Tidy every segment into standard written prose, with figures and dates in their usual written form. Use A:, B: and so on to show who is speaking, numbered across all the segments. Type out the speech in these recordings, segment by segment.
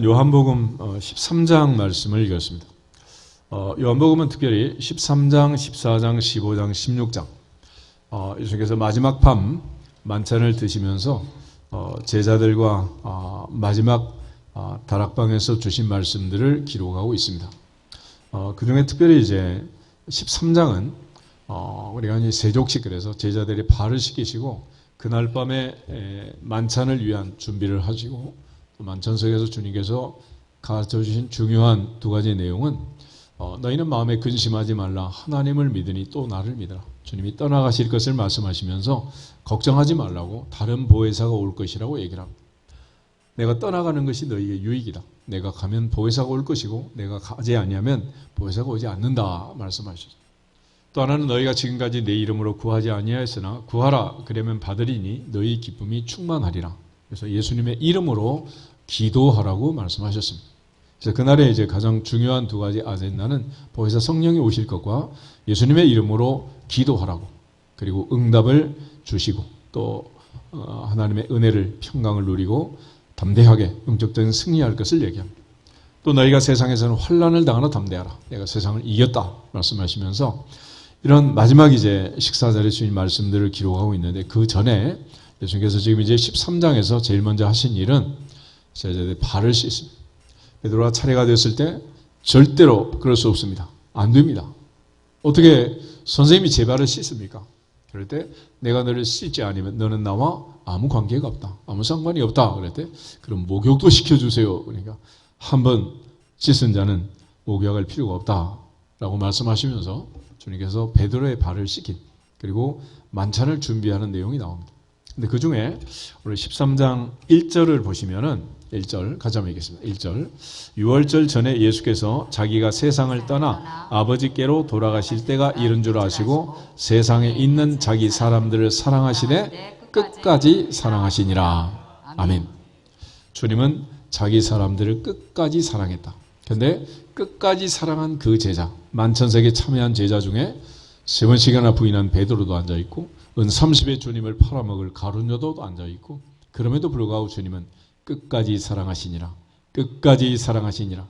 A: 오늘은 요한복음 13장 말씀을 읽었습니다. 요한복음은 특별히 13장, 14장, 15장, 16장 예수님께서 마지막 밤 만찬을 드시면서 제자들과 마지막 다락방에서 주신 말씀들을 기록하고 있습니다. 그 중에 특별히 이제 13장은 우리가 이제 세족식, 그래서 제자들이 발을 씻기시고 그날 밤에 만찬을 위한 준비를 하시고 만찬석에서 주님께서 가르쳐주신 중요한 두 가지 내용은 너희는 마음에 근심하지 말라. 하나님을 믿으니 또 나를 믿으라. 주님이 떠나가실 것을 말씀하시면서 걱정하지 말라고, 다른 보혜사가 올 것이라고 얘기를 합니다. 내가 떠나가는 것이 너희에게 유익이다. 내가 가면 보혜사가 올 것이고 내가 가지 아니하면 보혜사가 오지 않는다 말씀하셨습니다. 또 하나는 너희가 지금까지 내 이름으로 구하지 아니하였으나 구하라 그러면 받으리니 너희 기쁨이 충만하리라. 그래서 예수님의 이름으로 기도하라고 말씀하셨습니다. 그래서 그날에 이제 가장 중요한 두 가지 아젠다는 보혜사 성령이 오실 것과 예수님의 이름으로 기도하라고, 그리고 응답을 주시고 또 하나님의 은혜를, 평강을 누리고 담대하게 영적적인 승리할 것을 얘기합니다. 또 너희가 세상에서는 환난을 당하나 담대하라. 내가 세상을 이겼다 말씀하시면서 이런 마지막 이제 식사 자리에 주신 말씀들을 기록하고 있는데, 그 전에 예수님께서 지금 이제 13장에서 제일 먼저 하신 일은 제자들의 발을 씻습니다. 베드로가 차례가 됐을 때 절대로 그럴 수 없습니다. 안 됩니다. 어떻게 선생님이 제 발을 씻습니까? 그럴 때 내가 너를 씻지 않으면 너는 나와 아무 관계가 없다. 아무 상관이 없다. 그럴 때 그럼 목욕도 시켜주세요. 그러니까 한번 씻은 자는 목욕할 필요가 없다라고 말씀하시면서 주님께서 베드로의 발을 씻긴, 그리고 만찬을 준비하는 내용이 나옵니다. 근데 그 중에 오늘 13장 1절을 보시면은 1절 같이 한번 읽겠습니다. 1절. 유월절 전에 예수께서 자기가 세상을 떠나 아버지께로 돌아가실 때가 이른 줄 아시고 세상에 있는 자기 사람들을 사랑하시되 끝까지 사랑하시니라. 아멘. 주님은 자기 사람들을 끝까지 사랑했다. 그런데 끝까지 사랑한 그 제자, 만천석에 참여한 제자 중에 3번씩이나 부인한 베드로도 앉아있고 은 30의 주님을 팔아먹을 가룟유다도 앉아있고, 그럼에도 불구하고 주님은 끝까지 사랑하시니라. 끝까지 사랑하시니라.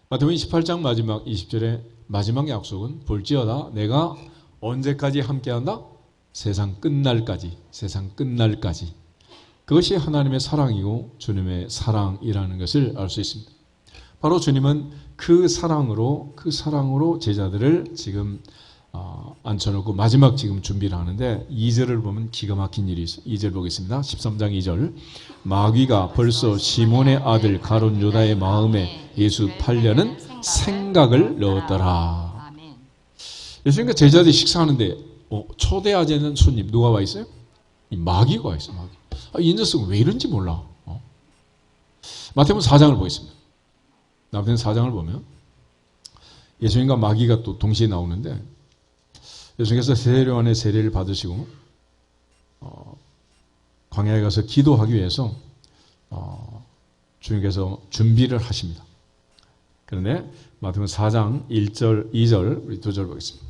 A: 마태복음 28장 마지막 20절의 마지막 약속은 볼지어다 내가 언제까지 함께한다? 세상 끝날까지. 세상 끝날까지. 그것이 하나님의 사랑이고 주님의 사랑이라는 것을 알 수 있습니다. 바로 주님은 그 사랑으로 제자들을 지금 앉혀놓고 마지막 지금 준비를 하는데, 2절을 보면 기가 막힌 일이 있어요. 2절 보겠습니다. 13장 2절. 마귀가 벌써 시몬의 아들 가룟 유다의 마음에 예수 팔려는 생각을 넣었더라. 예수님과 제자들이 식사하는데 초대하지 않은 손님 누가 와 있어요? 이 마귀가 와 있어요. 마귀. 이 녀석은 왜 이런지 몰라. 마태복음 4장을 보겠습니다. 마태복음 4장을 보면 예수님과 마귀가 또 동시에 나오는데, 예수님께서 세례요한의 세례를 받으시고 광야에 가서 기도하기 위해서 주님께서 준비를 하십니다. 그런데 마태복음 4장 1절, 2절 우리 2절 보겠습니다.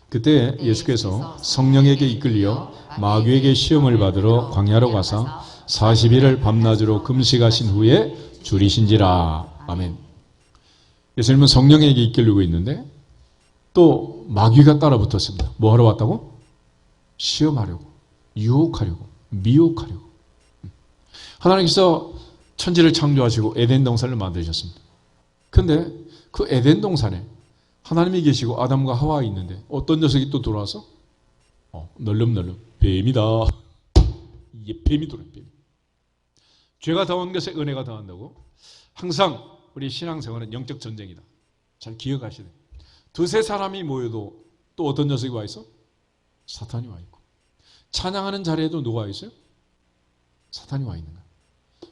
A: 그때 예수께서 성령에게 이끌려 마귀에게 시험을 받으러 광야로 가사 40일을 밤낮으로 금식하신 후에 줄이신지라. 아멘. 예수님은 성령에게 이끌리고 있는데 또 마귀가 따라 붙었습니다. 뭐 하러 왔다고? 시험하려고, 유혹하려고, 미혹하려고. 하나님께서 천지를 창조하시고 에덴 동산을 만드셨습니다. 그런데 그 에덴 동산에 하나님이 계시고 아담과 하와가 있는데 어떤 녀석이 또 들어와서 널름널름 뱀이다. 이게 뱀이 들어요. 뱀. 죄가 더한 것에 은혜가 더한다고. 항상 우리 신앙생활은 영적 전쟁이다. 잘 기억하셔야 돼요. 두세 사람이 모여도 또 어떤 녀석이 와 있어? 사탄이 와 있고. 찬양하는 자리에도 누가 와 있어요? 사탄이 와 있는 거야.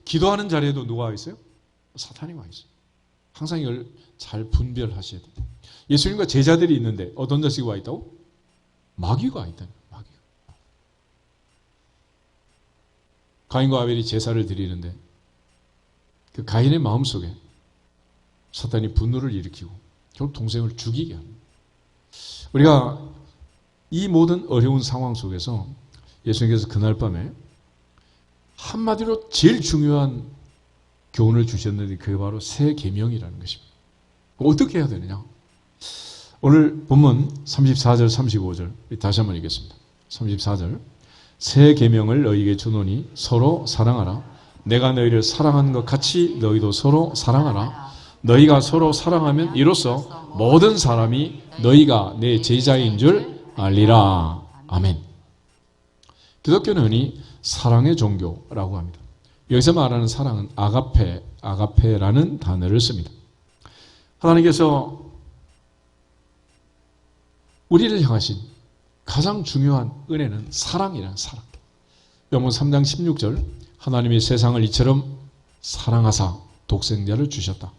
A: 기도하는 자리에도 누가 와 있어요? 사탄이 와 있어요. 항상 이걸 잘 분별하셔야 돼요. 예수님과 제자들이 있는데 어떤 녀석이 와 있다고? 마귀가 와 있다는 거예요. 마귀가. 가인과 아벨이 제사를 드리는데 그 가인의 마음속에 사탄이 분노를 일으키고 결국 동생을 죽이게 합니다. 우리가 이 모든 어려운 상황 속에서 예수님께서 그날 밤에 한마디로 제일 중요한 교훈을 주셨는데 그게 바로 새 계명이라는 것입니다. 어떻게 해야 되느냐? 오늘 본문 34절 35절 다시 한번 읽겠습니다. 34절 새 계명을 너희에게 주노니 서로 사랑하라. 내가 너희를 사랑한 것 같이 너희도 서로 사랑하라. 너희가 서로 사랑하면 이로써 모든 사람이 너희가 내 제자인 줄 알리라. 아멘. 기독교는 흔히 사랑의 종교라고 합니다. 여기서 말하는 사랑은 아가페라는 단어를 씁니다. 하나님께서 우리를 향하신 가장 중요한 은혜는 사랑이라는 사랑. 요한복음 3장 16절 하나님이 세상을 이처럼 사랑하사 독생자를 주셨다.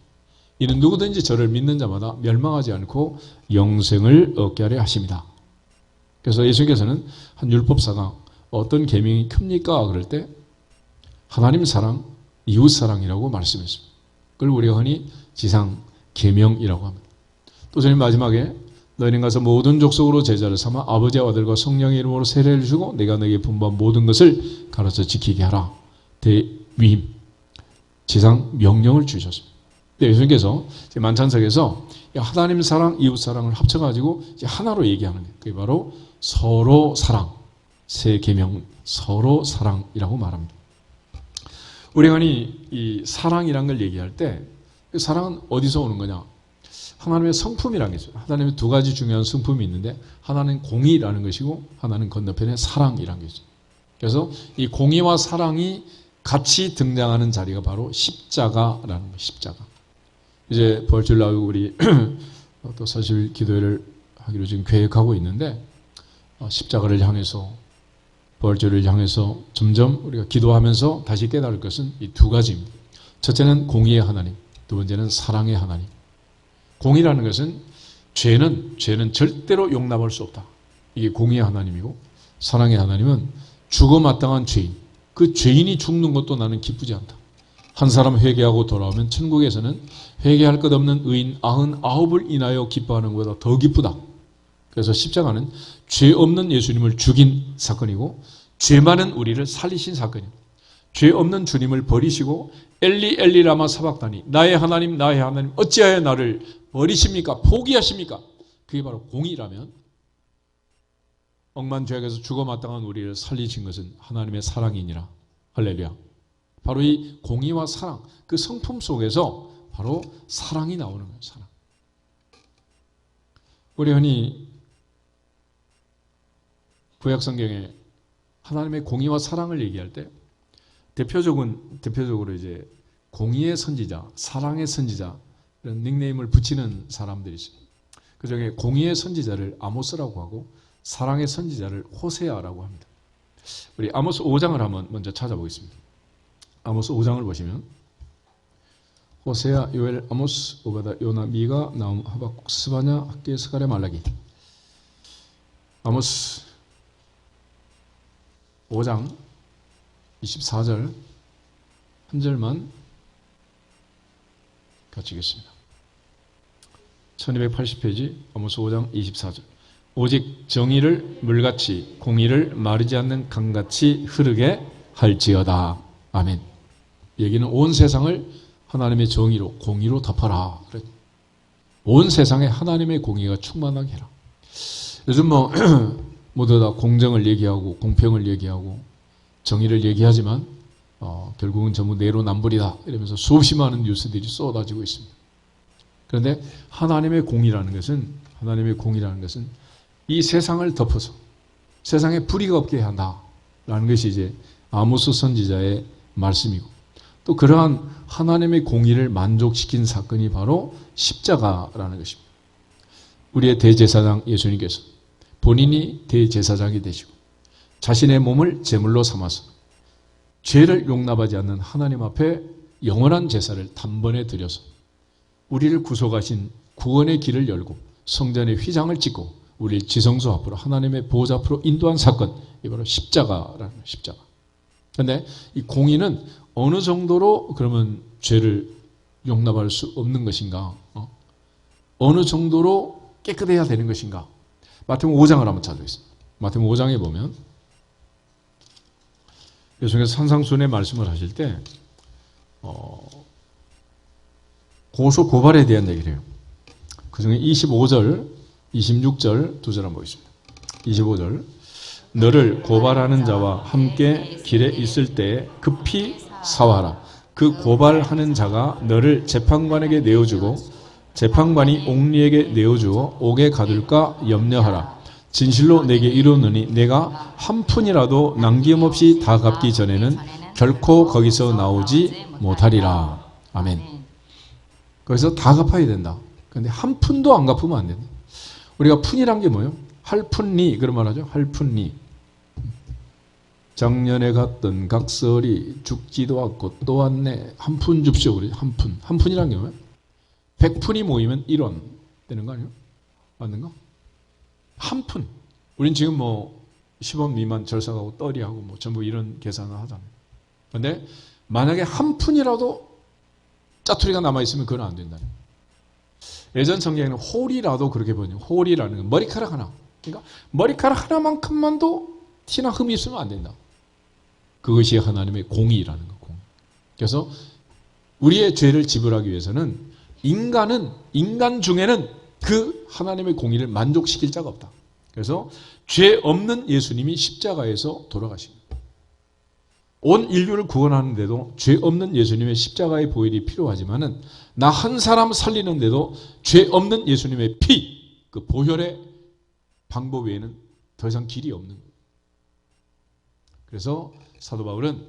A: 이는 누구든지 저를 믿는 자마다 멸망하지 않고 영생을 얻게 하려 하십니다. 그래서 예수님께서는 한 율법사가 어떤 계명이 큽니까? 그럴 때 하나님 사랑, 이웃 사랑이라고 말씀했습니다. 그걸 우리가 흔히 지상 계명이라고 합니다. 또 주님 마지막에 너희는 가서 모든 족속으로 제자를 삼아 아버지와 아들과 성령의 이름으로 세례를 주고 내가 너희에게 분부한 모든 것을 가르쳐 지키게 하라. 대위임, 지상 명령을 주셨습니다. 예수님께서 만찬석에서 하나님 사랑, 이웃 사랑을 합쳐가지고 이제 하나로 얘기하는 거예요. 그게 바로 서로 사랑, 새 계명, 서로 사랑이라고 말합니다. 우리가 이 사랑이란 걸 얘기할 때 그 사랑은 어디서 오는 거냐? 하나님의 성품이라는 게 있어요. 하나님의 두 가지 중요한 성품이 있는데 하나는 공의라는 것이고 하나는 건너편에 사랑이라는 게 있어요. 그래서 이 공의와 사랑이 같이 등장하는 자리가 바로 십자가라는 거예요. 십자가. 이제 부활주일 나오고 우리 또 40일 기도회를 하기로 지금 계획하고 있는데 십자가를 향해서 부활주일을 향해서 점점 우리가 기도하면서 다시 깨달을 것은 이 두 가지입니다. 첫째는 공의의 하나님, 두 번째는 사랑의 하나님. 공의라는 것은 죄는 절대로 용납할 수 없다. 이게 공의의 하나님이고 사랑의 하나님은 죽어마땅한 죄인, 그 죄인이 죽는 것도 나는 기쁘지 않다. 한 사람 회개하고 돌아오면 천국에서는 회개할 것 없는 의인 99을 인하여 기뻐하는 것보다 더 기쁘다. 그래서 십자가는 죄 없는 예수님을 죽인 사건이고 죄 많은 우리를 살리신 사건입니다. 죄 없는 주님을 버리시고 엘리 엘리 라마 사박다니 나의 하나님 어찌하여 나를 버리십니까? 포기하십니까? 그게 바로 공의라면 억만 죄악에서 죽어마땅한 우리를 살리신 것은 하나님의 사랑이니라. 할렐루야. 바로 이 공의와 사랑, 그 성품 속에서 바로 사랑이 나오는 거예요. 사랑. 우리 흔히 구약성경에 하나님의 공의와 사랑을 얘기할 때 대표적으로 이제 공의의 선지자, 사랑의 선지자 이런 닉네임을 붙이는 사람들이 있어요. 그 중에 공의의 선지자를 아모스라고 하고 사랑의 선지자를 호세아라고 합니다. 우리 아모스 5장을 한번 먼저 찾아보겠습니다. 아모스 5장을 보시면 호세아, 요엘, 아모스, 오바다, 요나, 미가, 나움, 하박국, 스바냐, 학계, 스가랴, 말라기. 아모스 5장 24절 한 절만 같이 읽겠습니다. 1280페이지 아모스 5장 24절. 오직 정의를 물같이 공의를 마르지 않는 강같이 흐르게 할지어다. 아멘. 여기는 온 세상을 하나님의 정의로 공의로 덮어라. 온 세상에 하나님의 공의가 충만하게 해라. 요즘 모두 다 공정을 얘기하고 공평을 얘기하고 정의를 얘기하지만 결국은 전부 내로남불이다 이러면서 수없이 많은 뉴스들이 쏟아지고 있습니다. 그런데 하나님의 공의라는 것은 이 세상을 덮어서 세상에 불의가 없게 한다라는 것이 이제 아모스 선지자의 말씀이고 또 그러한 하나님의 공의를 만족시킨 사건이 바로 십자가라는 것입니다. 우리의 대제사장 예수님께서 본인이 대제사장이 되시고 자신의 몸을 제물로 삼아서 죄를 용납하지 않는 하나님 앞에 영원한 제사를 단번에 드려서 우리를 구속하신 구원의 길을 열고 성전의 휘장을 찍고 우리를 지성소 앞으로 하나님의 보호자 앞으로 인도한 사건, 이 바로 십자가라는 거예요. 십자가. 그런데 이 공의는 어느 정도로 그러면 죄를 용납할 수 없는 것인가? 어느 정도로 깨끗해야 되는 것인가? 마태복음 5장을 한번 찾아보겠습니다. 마태복음 5장에 보면 예수님께서 산상수훈의 말씀을 하실 때 고소 고발에 대한 얘기를 해요. 그 중에 25절, 26절 두 절 한번 보겠습니다. 25절. 너를 고발하는 자와 함께 길에 있을 때에 급히 사화하라. 그 고발하는 자가 너를 재판관에게 내어주고 재판관이 옥리에게 내어주어 옥에 가둘까 염려하라. 진실로 내게 이르노니 내가 한 푼이라도 남김없이 다 갚기 전에는 결코 거기서 나오지 못하리라. 아멘. 거기서 다 갚아야 된다. 그런데 한 푼도 안 갚으면 안 된다. 우리가 푼이란 게 뭐예요? 할푼니 그런 말 하죠. 할푼니. 작년에 갔던 각설이 죽지도 않고 또 왔네. 한 푼 줍시오. 그래. 한 푼. 한 푼이란 게 뭐예요? 100푼이 모이면 1원 되는 거 아니에요? 맞는가? 한 푼. 우린 지금 뭐 10원 미만 절삭하고 떨이하고 뭐 전부 이런 계산을 하잖아요. 그런데 만약에 한 푼이라도 짜투리가 남아있으면 그건 안 된다. 예전 성경에는 홀이라도 그렇게 보여요. 홀이라는 건 머리카락 하나. 그러니까 머리카락 하나만큼만도 티나 흠이 있으면 안 된다. 그것이 하나님의 공의라는 거. 공의. 그래서 우리의 죄를 지불하기 위해서는 인간 중에는 그 하나님의 공의를 만족시킬 자가 없다. 그래서 죄 없는 예수님이 십자가에서 돌아가십니다. 온 인류를 구원하는데도 죄 없는 예수님의 십자가의 보혈이 필요하지만은 나 한 사람 살리는데도 죄 없는 예수님의 피, 그 보혈의 방법 외에는 더 이상 길이 없는 거예요. 그래서 사도 바울은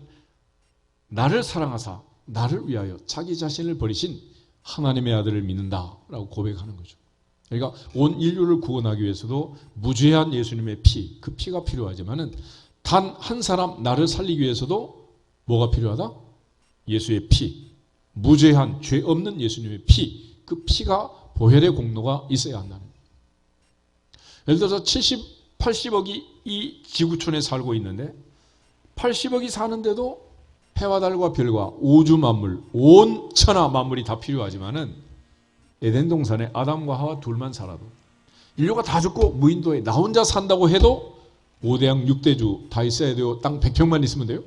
A: 나를 사랑하사 나를 위하여 자기 자신을 버리신 하나님의 아들을 믿는다라고 고백하는 거죠. 그러니까 온 인류를 구원하기 위해서도 무죄한 예수님의 피, 그 피가 필요하지만은 단 한 사람 나를 살리기 위해서도 뭐가 필요하다? 예수의 피, 무죄한 죄 없는 예수님의 피, 그 피가 보혈의 공로가 있어야 한다는 거예요. 예를 들어서 70, 80억이 이 지구촌에 살고 있는데 80억이 사는데도 해와 달과 별과 우주 만물, 온 천하 만물이 다 필요하지만은 에덴 동산에 아담과 하와 둘만 살아도 인류가 다 죽고 무인도에 나 혼자 산다고 해도 5대양 6대주 다 있어야 돼요? 땅 100평만 있으면 돼요?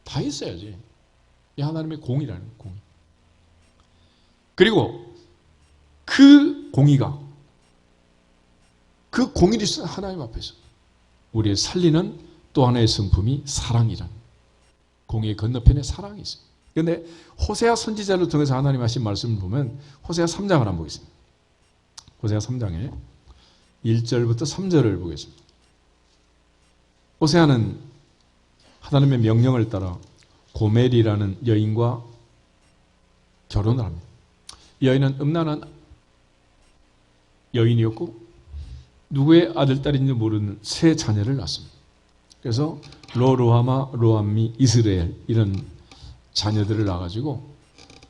A: 다 있어야지. 이 하나님의 공의라는 공의. 그리고 그 공의가 그 공의를 쓴 하나님 앞에서 우리의 살리는 또 하나의 성품이 사랑이라는 공의의 건너편에 사랑이 있어요. 그런데 호세아 선지자를 통해서 하나님 하신 말씀을 보면 호세아 3장을 한번 보겠습니다. 호세아 3장에 1절부터 3절을 보겠습니다. 호세아는 하나님의 명령을 따라 고멜이라는 여인과 결혼을 합니다. 이 여인은 음란한 여인이었고 누구의 아들, 딸인지 모르는 세 자녀를 낳습니다. 그래서 로루하마, 로암미, 이스라엘 이런 자녀들을 낳아가지고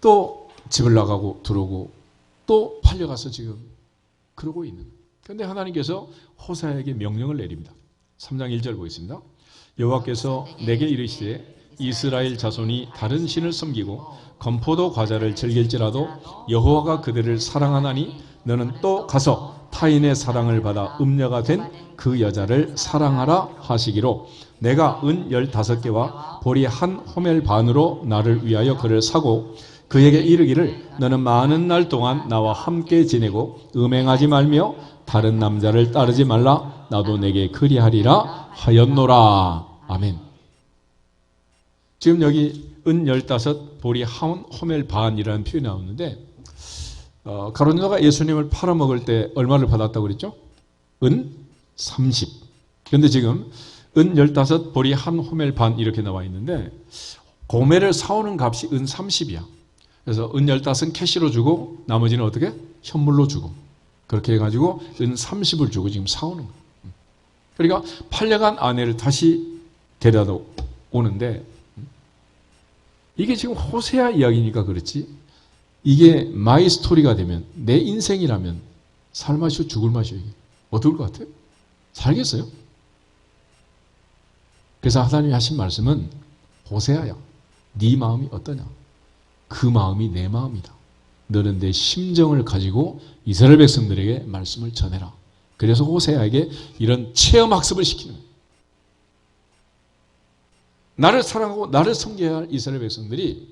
A: 또 집을 나가고 들어오고 또 팔려가서 지금 그러고 있는 거예요. 그런데 하나님께서 호세아에게 명령을 내립니다. 3장 1절 보겠습니다. 여호와께서 내게 이르시되 이스라엘 자손이 다른 신을 섬기고 건포도 과자를 즐길지라도 여호와가 그들을 사랑하나니 너는 또 가서 타인의 사랑을 받아 음녀가 된 그 여자를 사랑하라 하시기로 내가 은 15개와 보리 한 호멜 반으로 나를 위하여 그를 사고 그에게 이르기를 너는 많은 날 동안 나와 함께 지내고 음행하지 말며 다른 남자를 따르지 말라 나도 내게 그리하리라 하였노라. 아멘. 지금 여기 은 15 보리 한 호멜 반이라는 표현이 나오는데 가룟유다가 예수님을 팔아먹을 때 얼마를 받았다고 그랬죠? 은 30. 그런데 지금 은 15 보리 한 호멜 반 이렇게 나와 있는데 고멜을 사오는 값이 은 30이야. 그래서 은 15은 캐시로 주고 나머지는 어떻게? 현물로 주고 그렇게 해가지고 은 30을 주고 지금 사오는 거야. 그러니까 팔려간 아내를 다시 데려다 오는데 이게 지금 호세아 이야기니까 그렇지 이게 마이 스토리가 되면 내 인생이라면 살 맛이요 죽을 맛이요 이게 어떨 것 같아요? 살겠어요? 그래서 하나님이 하신 말씀은 호세아야 네 마음이 어떠냐? 그 마음이 내 마음이다. 너는 내 심정을 가지고 이스라엘 백성들에게 말씀을 전해라. 그래서 호세아에게 이런 체험학습을 시키는 거예요. 나를 사랑하고 나를 섬겨야 할 이스라엘 백성들이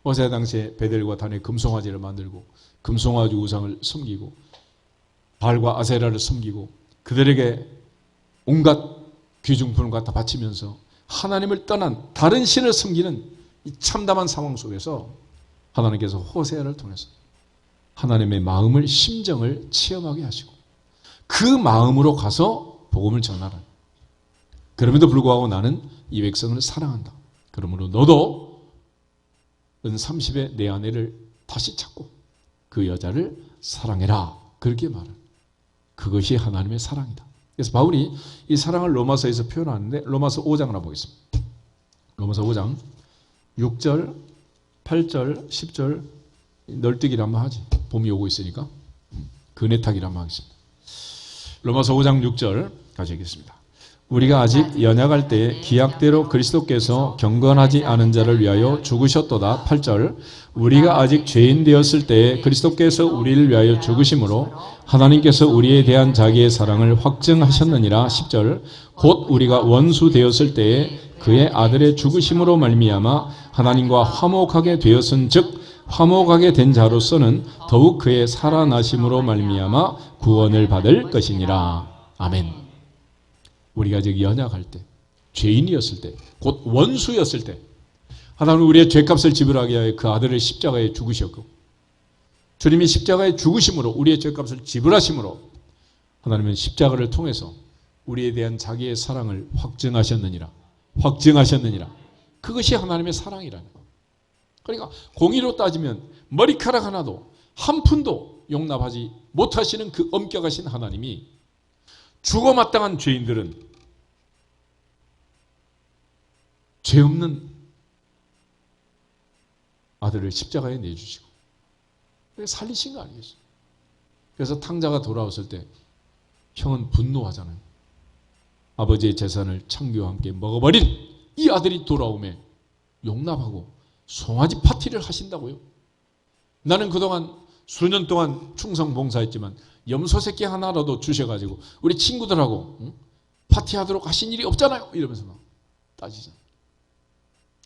A: 호세아 당시에 베델과 단에 금송아지를 만들고 금송아지 우상을 섬기고 바알과 아세라를 섬기고 그들에게 온갖 귀중품을 갖다 바치면서 하나님을 떠난 다른 신을 섬기는 이 참담한 상황 속에서 하나님께서 호세아를 통해서 하나님의 마음을, 심정을 체험하게 하시고 그 마음으로 가서 복음을 전하라. 그럼에도 불구하고 나는 이 백성을 사랑한다. 그러므로 너도 은 30에 내 아내를 다시 찾고 그 여자를 사랑해라. 그렇게 말을. 그것이 하나님의 사랑이다. 그래서 바울이 이 사랑을 로마서에서 표현하는데 로마서 5장을 한번 보겠습니다. 로마서 5장 6절, 8절, 10절 널뛰기를 한번 하지. 봄이 오고 있으니까 그네타기를 한번 하겠습니다. 로마서 5장 6절 같이 읽겠습니다. 우리가 아직 연약할 때에 기약대로 그리스도께서 경건하지 않은 자를 위하여 죽으셨도다. 8절 우리가 아직 죄인 되었을 때에 그리스도께서 우리를 위하여 죽으심으로 하나님께서 우리에 대한 자기의 사랑을 확증하셨느니라. 10절 곧 우리가 원수 되었을 때에 그의 아들의 죽으심으로 말미암아 하나님과 화목하게 되었은즉 화목하게 된 자로서는 더욱 그의 살아나심으로 말미암아 구원을 받을 것이니라. 아멘. 우리가 아직 연약할 때, 죄인이었을 때, 곧 원수였을 때 하나님은 우리의 죄값을 지불하기 위하여 그 아들을 십자가에 죽으셨고 주님이 십자가에 죽으심으로 우리의 죄값을 지불하심으로 하나님은 십자가를 통해서 우리에 대한 자기의 사랑을 확증하셨느니라. 그것이 하나님의 사랑이라는 것. 그러니까 공의로 따지면 머리카락 하나도 한 푼도 용납하지 못하시는 그 엄격하신 하나님이 죽어 마땅한 죄인들은 죄 없는 아들을 십자가에 내주시고 살리신 거 아니겠어요? 그래서 탕자가 돌아왔을 때 형은 분노하잖아요. 아버지의 재산을 창기와 함께 먹어버린 이 아들이 돌아오매 용납하고 송아지 파티를 하신다고요. 나는 그동안 수년 동안 충성 봉사했지만 염소 새끼 하나라도 주셔가지고 우리 친구들하고 파티하도록 하신 일이 없잖아요. 이러면서 막 따지잖아요.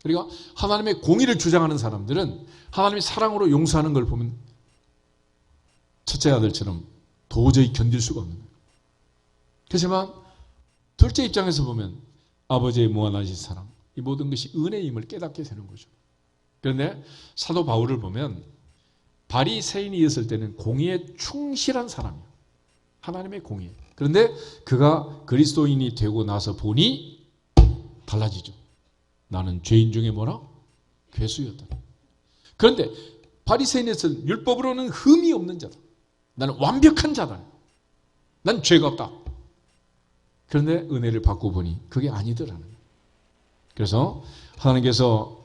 A: 그러니까 하나님의 공의를 주장하는 사람들은 하나님의 사랑으로 용서하는 걸 보면 첫째 아들처럼 도저히 견딜 수가 없는 거예요. 그렇지만 둘째 입장에서 보면 아버지의 무한하신 사랑, 이 모든 것이 은혜임을 깨닫게 되는 거죠. 그런데 사도 바울을 보면 바리새인이었을 때는 공의에 충실한 사람이에요. 하나님의 공의. 그런데 그가 그리스도인이 되고 나서 보니 달라지죠. 나는 죄인 중에 뭐라? 괴수였다. 그런데 바리새인에서는 율법으로는 흠이 없는 자다. 나는 완벽한 자다. 난 죄가 없다. 그런데 은혜를 받고 보니 그게 아니더라는 거예요. 그래서 하나님께서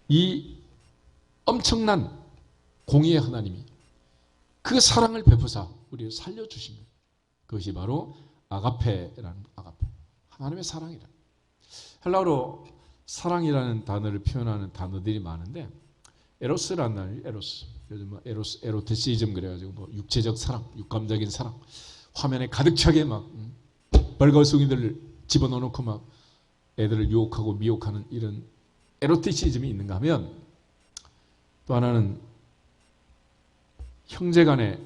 A: 이 엄청난 공의의 하나님이 그 사랑을 베푸사 우리를 살려주신 거예요. 그것이 바로 아가페라는 아가페. 하나님의 사랑이라. 헬라어로 사랑이라는 단어를 표현하는 단어들이 많은데 에로스라는 단어, 에로스. 요즘 뭐 에로티시즘 그래가지고 뭐 육체적 사랑, 육감적인 사랑. 화면에 가득 차게 막 벌거숭이들을 집어넣어놓고 막 애들을 유혹하고 미혹하는 이런 에로티시즘이 있는가 하면 또 하나는 형제 간의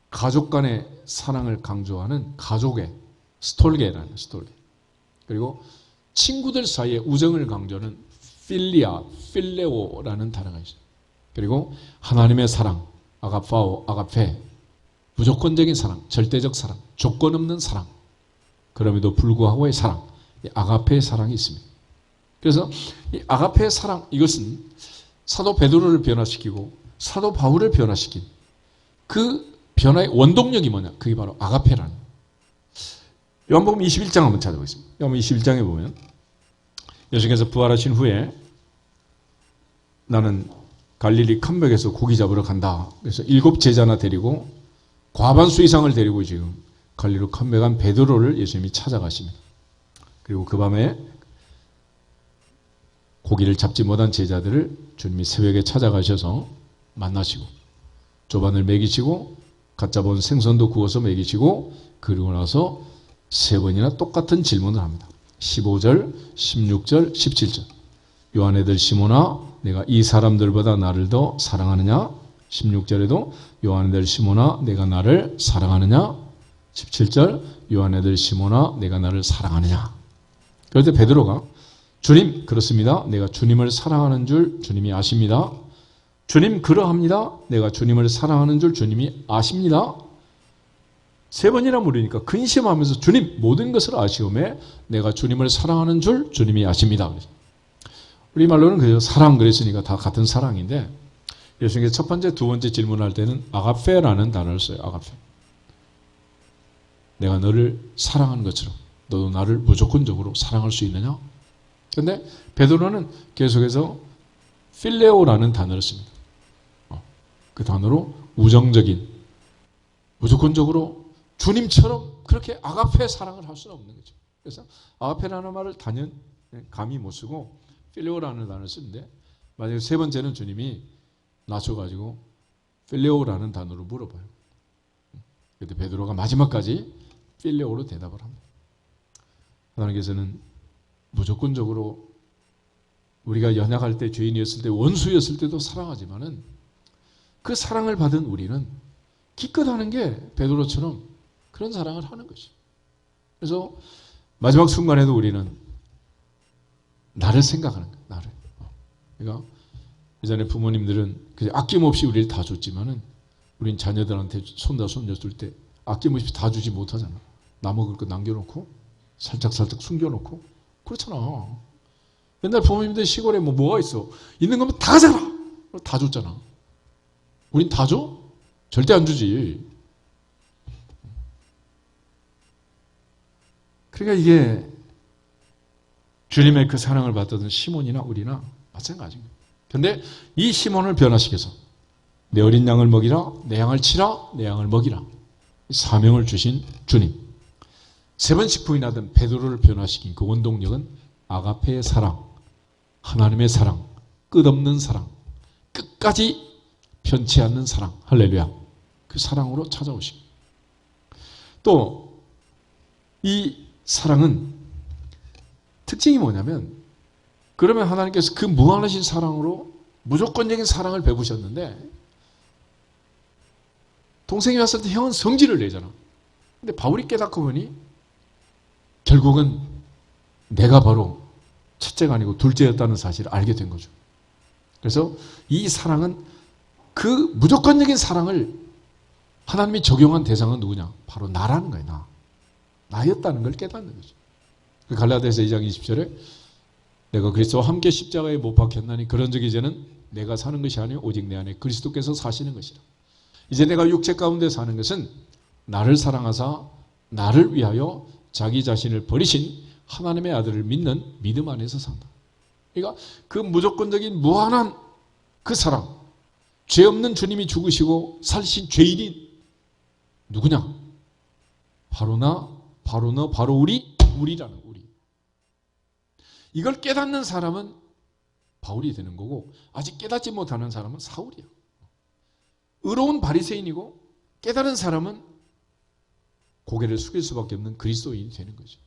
A: 가족 간의 사랑을 강조하는 가족의 스톨게라는 스톨게. 그리고 친구들 사이의 우정을 강조하는 필리아, 필레오라는 단어가 있어요. 그리고 하나님의 사랑, 아가파오, 아가페, 무조건적인 사랑, 절대적 사랑, 조건 없는 사랑, 그럼에도 불구하고의 사랑, 아가페의 사랑이 있습니다. 그래서 이 아가페의 사랑, 이것은 사도 베드로를 변화시키고 사도 바울을 변화시킨 그 변화의 원동력이 뭐냐? 그게 바로 아가페라는 거예요. 요한복음 21장 한번 찾아보겠습니다. 요한복음 21장에 보면 예수께서 부활하신 후에 나는 갈릴리 칸백에서 고기 잡으러 간다. 그래서 7 제자나 데리고 과반수 이상을 데리고 지금 갈릴리 칸백한 베드로를 예수님이 찾아가십니다. 그리고 그 밤에 고기를 잡지 못한 제자들을 주님이 새벽에 찾아가셔서 만나시고 조반을 먹이시고 갓 잡은 생선도 구워서 먹이시고 그리고 나서 3번이나 똑같은 질문을 합니다. 15절, 16절, 17절. 요한의 아들 시몬아 내가 이 사람들보다 나를 더 사랑하느냐? 16절에도 요한의 들 시몬아 내가 나를 사랑하느냐? 17절 요한의 아들 시몬아 내가 나를 사랑하느냐? 그럴 때 베드로가 주님 그렇습니다. 내가 주님을 사랑하는 줄 주님이 아십니다. 주님 그러합니다. 내가 주님을 사랑하는 줄 주님이 아십니다. 세 번이나 물으니까 근심하면서 주님 모든 것을 아시오매 내가 주님을 사랑하는 줄 주님이 아십니다. 우리말로는 그저 사랑 그랬으니까 다 같은 사랑인데 예수님께서 첫 번째, 두 번째 질문할 때는 아가페라는 단어를 써요. 아가페. 내가 너를 사랑하는 것처럼 너도 나를 무조건적으로 사랑할 수 있느냐? 그런데 베드로는 계속해서 필레오라는 단어를 씁니다. 그 단어로 우정적인, 무조건적으로 주님처럼 그렇게 아가페 사랑을 할 수는 없는 거죠. 그래서 아가페라는 말을 단연 감히 못 쓰고 필레오라는 단어를 쓰는데 만약에 세 번째는 주님이 낮춰가지고 필레오라는 단어로 물어봐요. 그때 베드로가 마지막까지 필레오로 대답을 합니다. 하나님께서는 무조건적으로 우리가 연약할 때, 죄인이었을 때, 원수였을 때도 사랑하지만은 그 사랑을 받은 우리는 기껏 하는 게 베드로처럼 그런 사랑을 하는 것이죠. 그래서 마지막 순간에도 우리는 나를 생각하는 거예요. 나를. 그러니까 예전에 부모님들은 그냥 아낌없이 우리를 다 줬지만은 우린 자녀들한테 손자 손녀 줄 때 아낌없이 다 주지 못하잖아. 나 먹을 거 남겨놓고 살짝 숨겨놓고 그렇잖아. 옛날 부모님들 시골에 뭐가 있어? 있는 거면 다 가져라. 다 줬잖아. 우린 다 줘? 절대 안 주지. 그러니까 이게 주님의 그 사랑을 받던 시몬이나 우리나 마찬가지인 거예요. 그런데 이 시몬을 변화시켜서 내 어린 양을 먹이라, 내 양을 치라, 내 양을 먹이라. 사명을 주신 주님. 세 번씩 부인하던 베드로를 변화시킨 그 원동력은 아가페의 사랑, 하나님의 사랑, 끝없는 사랑, 끝까지 변치 않는 사랑, 할렐루야. 그 사랑으로 찾아오신. 또 이 사랑은 특징이 뭐냐면 그러면 하나님께서 그 무한하신 사랑으로 무조건적인 사랑을 베푸셨는데 동생이 왔을 때 형은 성질을 내잖아. 근데 바울이 깨닫고 보니 결국은 내가 바로 첫째가 아니고 둘째였다는 사실을 알게 된 거죠. 그래서 이 사랑은 그 무조건적인 사랑을 하나님이 적용한 대상은 누구냐? 바로 나라는 거예요. 나였다는 걸 깨닫는 거죠. 갈라디아서 2장 20절에 내가 그리스도와 함께 십자가에 못 박혔나니 그런즉 이제는 내가 사는 것이 아니요 오직 내 안에 그리스도께서 사시는 것이라. 이제 내가 육체 가운데 사는 것은 나를 사랑하사 나를 위하여 자기 자신을 버리신 하나님의 아들을 믿는 믿음 안에서 산다. 그러니까 그 무조건적인 무한한 그 사랑, 죄 없는 주님이 죽으시고 살신 죄인이 누구냐? 바로 나, 바로 너, 바로 우리라는 우리. 이걸 깨닫는 사람은 바울이 되는 거고 아직 깨닫지 못하는 사람은 사울이야. 의로운 바리새인이고 깨달은 사람은 고개를 숙일 수밖에 없는 그리스도인이 되는 거죠.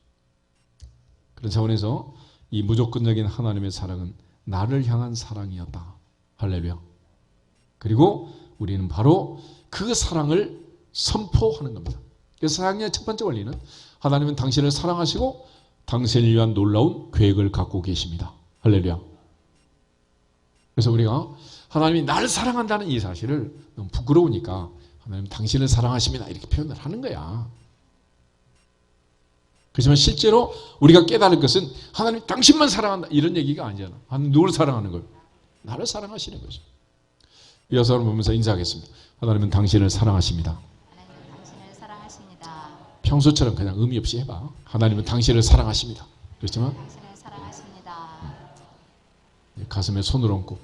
A: 그런 차원에서 이 무조건적인 하나님의 사랑은 나를 향한 사랑이었다. 할렐루야. 그리고 우리는 바로 그 사랑을 선포하는 겁니다. 그래서 사랑의 첫 번째 원리는 하나님은 당신을 사랑하시고 당신을 위한 놀라운 계획을 갖고 계십니다. 할렐루야. 그래서 우리가 하나님이 나를 사랑한다는 이 사실을 너무 부끄러우니까 하나님 당신을 사랑하십니다 이렇게 표현을 하는 거야. 그렇지만 실제로 우리가 깨달을 것은 하나님 당신만 사랑한다 이런 얘기가 아니잖아. 하나님 누구를 사랑하는 거예요? 나를 사랑하시는 거죠. 이어서 보면서 인사하겠습니다. 하나님은 당신을 사랑하십니다.
B: 하나님은 당신을 사랑하십니다.
A: 평소처럼 그냥 의미 없이 해봐. 하나님은 당신을 사랑하십니다. 그렇지만
B: 당신을 사랑하십니다.
A: 가슴에 손을 얹고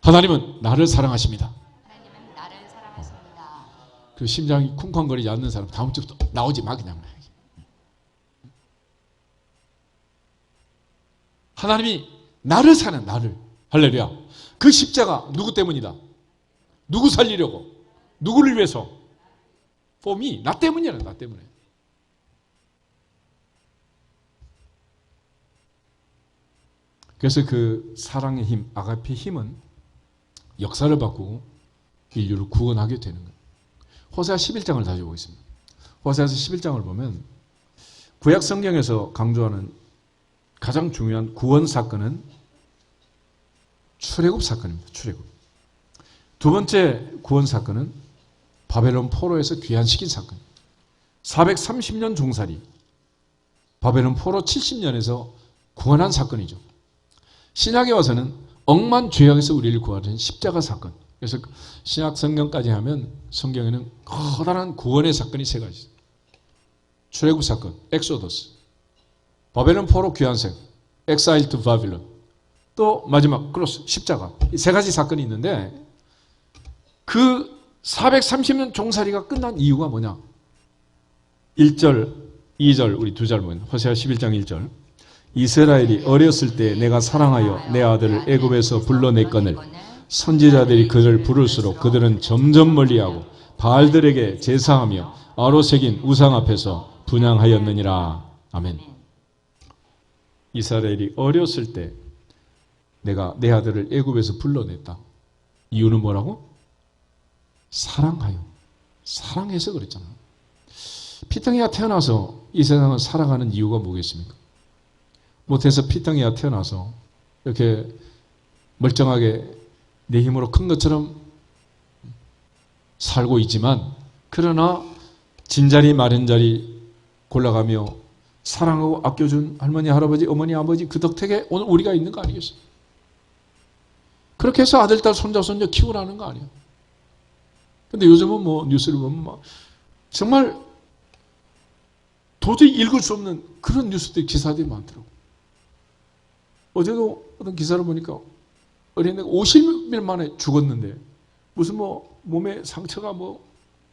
A: 하나님은 나를 사랑하십니다.
B: 하나님은 나를 사랑하십니다.
A: 그 심장이 쿵쾅거리지 않는 사람 다음 주부터 나오지 마 그냥. 하나님이 나를 사는 나를. 할렐루야. 그 십자가 누구 때문이다? 누구 살리려고? 누구를 위해서? For me. 나 때문이야. 나 때문에. 그래서 그 사랑의 힘, 아가페 힘은 역사를 바꾸고 인류를 구원하게 되는 거예요. 호세아 11장을 다시 보겠습니다. 호세아서 11장을 보면 구약 성경에서 강조하는 가장 중요한 구원 사건은 출애굽 사건입니다. 출애굽. 두 번째 구원 사건은 바벨론 포로에서 귀환시킨 사건. 430년 종살이, 바벨론 포로 70년에서 구원한 사건이죠. 신약에 와서는 억만 죄악에서 우리를 구하는 십자가 사건. 그래서 신약 성경까지 하면 성경에는 커다란 구원의 사건이 세 가지. 출애굽 사건, 엑소더스, 바벨론 포로 귀환생, 엑사일 투 바빌론, 또 마지막 크로스, 십자가. 이 세 가지 사건이 있는데 그 430년 종살이가 끝난 이유가 뭐냐? 1절, 2절, 우리 두 절 보면 호세아 11장 1절. 이스라엘이 어렸을 때 내가 사랑하여 내 아들을 애굽에서 불러냈거늘 선지자들이 그를 부를수록 그들은 점점 멀리하고 바알들에게 제사하며 아로 새긴 우상 앞에서 분향하였느니라. 아멘. 이스라엘이 어렸을 때 내가 내 아들을 애굽에서 불러냈다. 이유는 뭐라고? 사랑하여. 사랑해서 그랬잖아. 피덩이가 태어나서 이 세상을 살아가는 이유가 뭐겠습니까? 못해서 피덩이가 태어나서 이렇게 멀쩡하게 내 힘으로 큰 것처럼 살고 있지만, 그러나 진자리 마른자리 골라가며 사랑하고 아껴준 할머니, 할아버지, 어머니, 아버지 그 덕택에 오늘 우리가 있는 거 아니겠어요? 그렇게 해서 아들, 딸, 손자, 손녀 키우라는 거 아니에요? 근데 요즘은 뭐 뉴스를 보면 막 정말 도저히 읽을 수 없는 그런 뉴스들, 기사들이 많더라고. 어제도 어떤 기사를 보니까 어린애가 50일 만에 죽었는데 무슨 뭐 몸에 상처가 뭐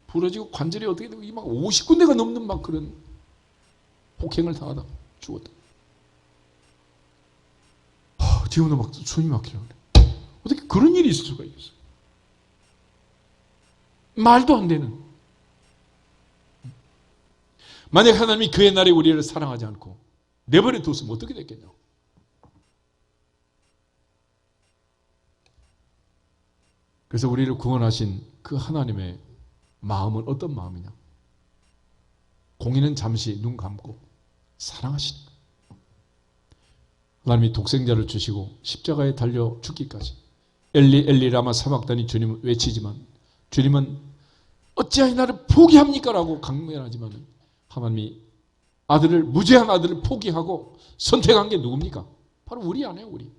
A: 부러지고 관절이 어떻게 되고 막 50군데가 넘는 막 그런 폭행을 당하다 죽었다. 지금도 막 숨이 막히려고 그래. 어떻게 그런 일이 있을 수가 있겠어? 말도 안 되는. 만약 하나님이 그 옛날에 우리를 사랑하지 않고 내버려 뒀으면 어떻게 됐겠냐고. 그래서 우리를 구원하신 그 하나님의 마음은 어떤 마음이냐? 공의는 잠시 눈 감고 사랑하시는 거예요. 하나님이 독생자를 주시고 십자가에 달려 죽기까지 엘리 엘리 라마 사박다니 주님은 외치지만, 주님은 어찌하여 나를 포기합니까? 라고 강면하지만 하나님이 아들을, 무죄한 아들을 포기하고 선택한 게 누굽니까? 바로 우리 아니에요, 우리.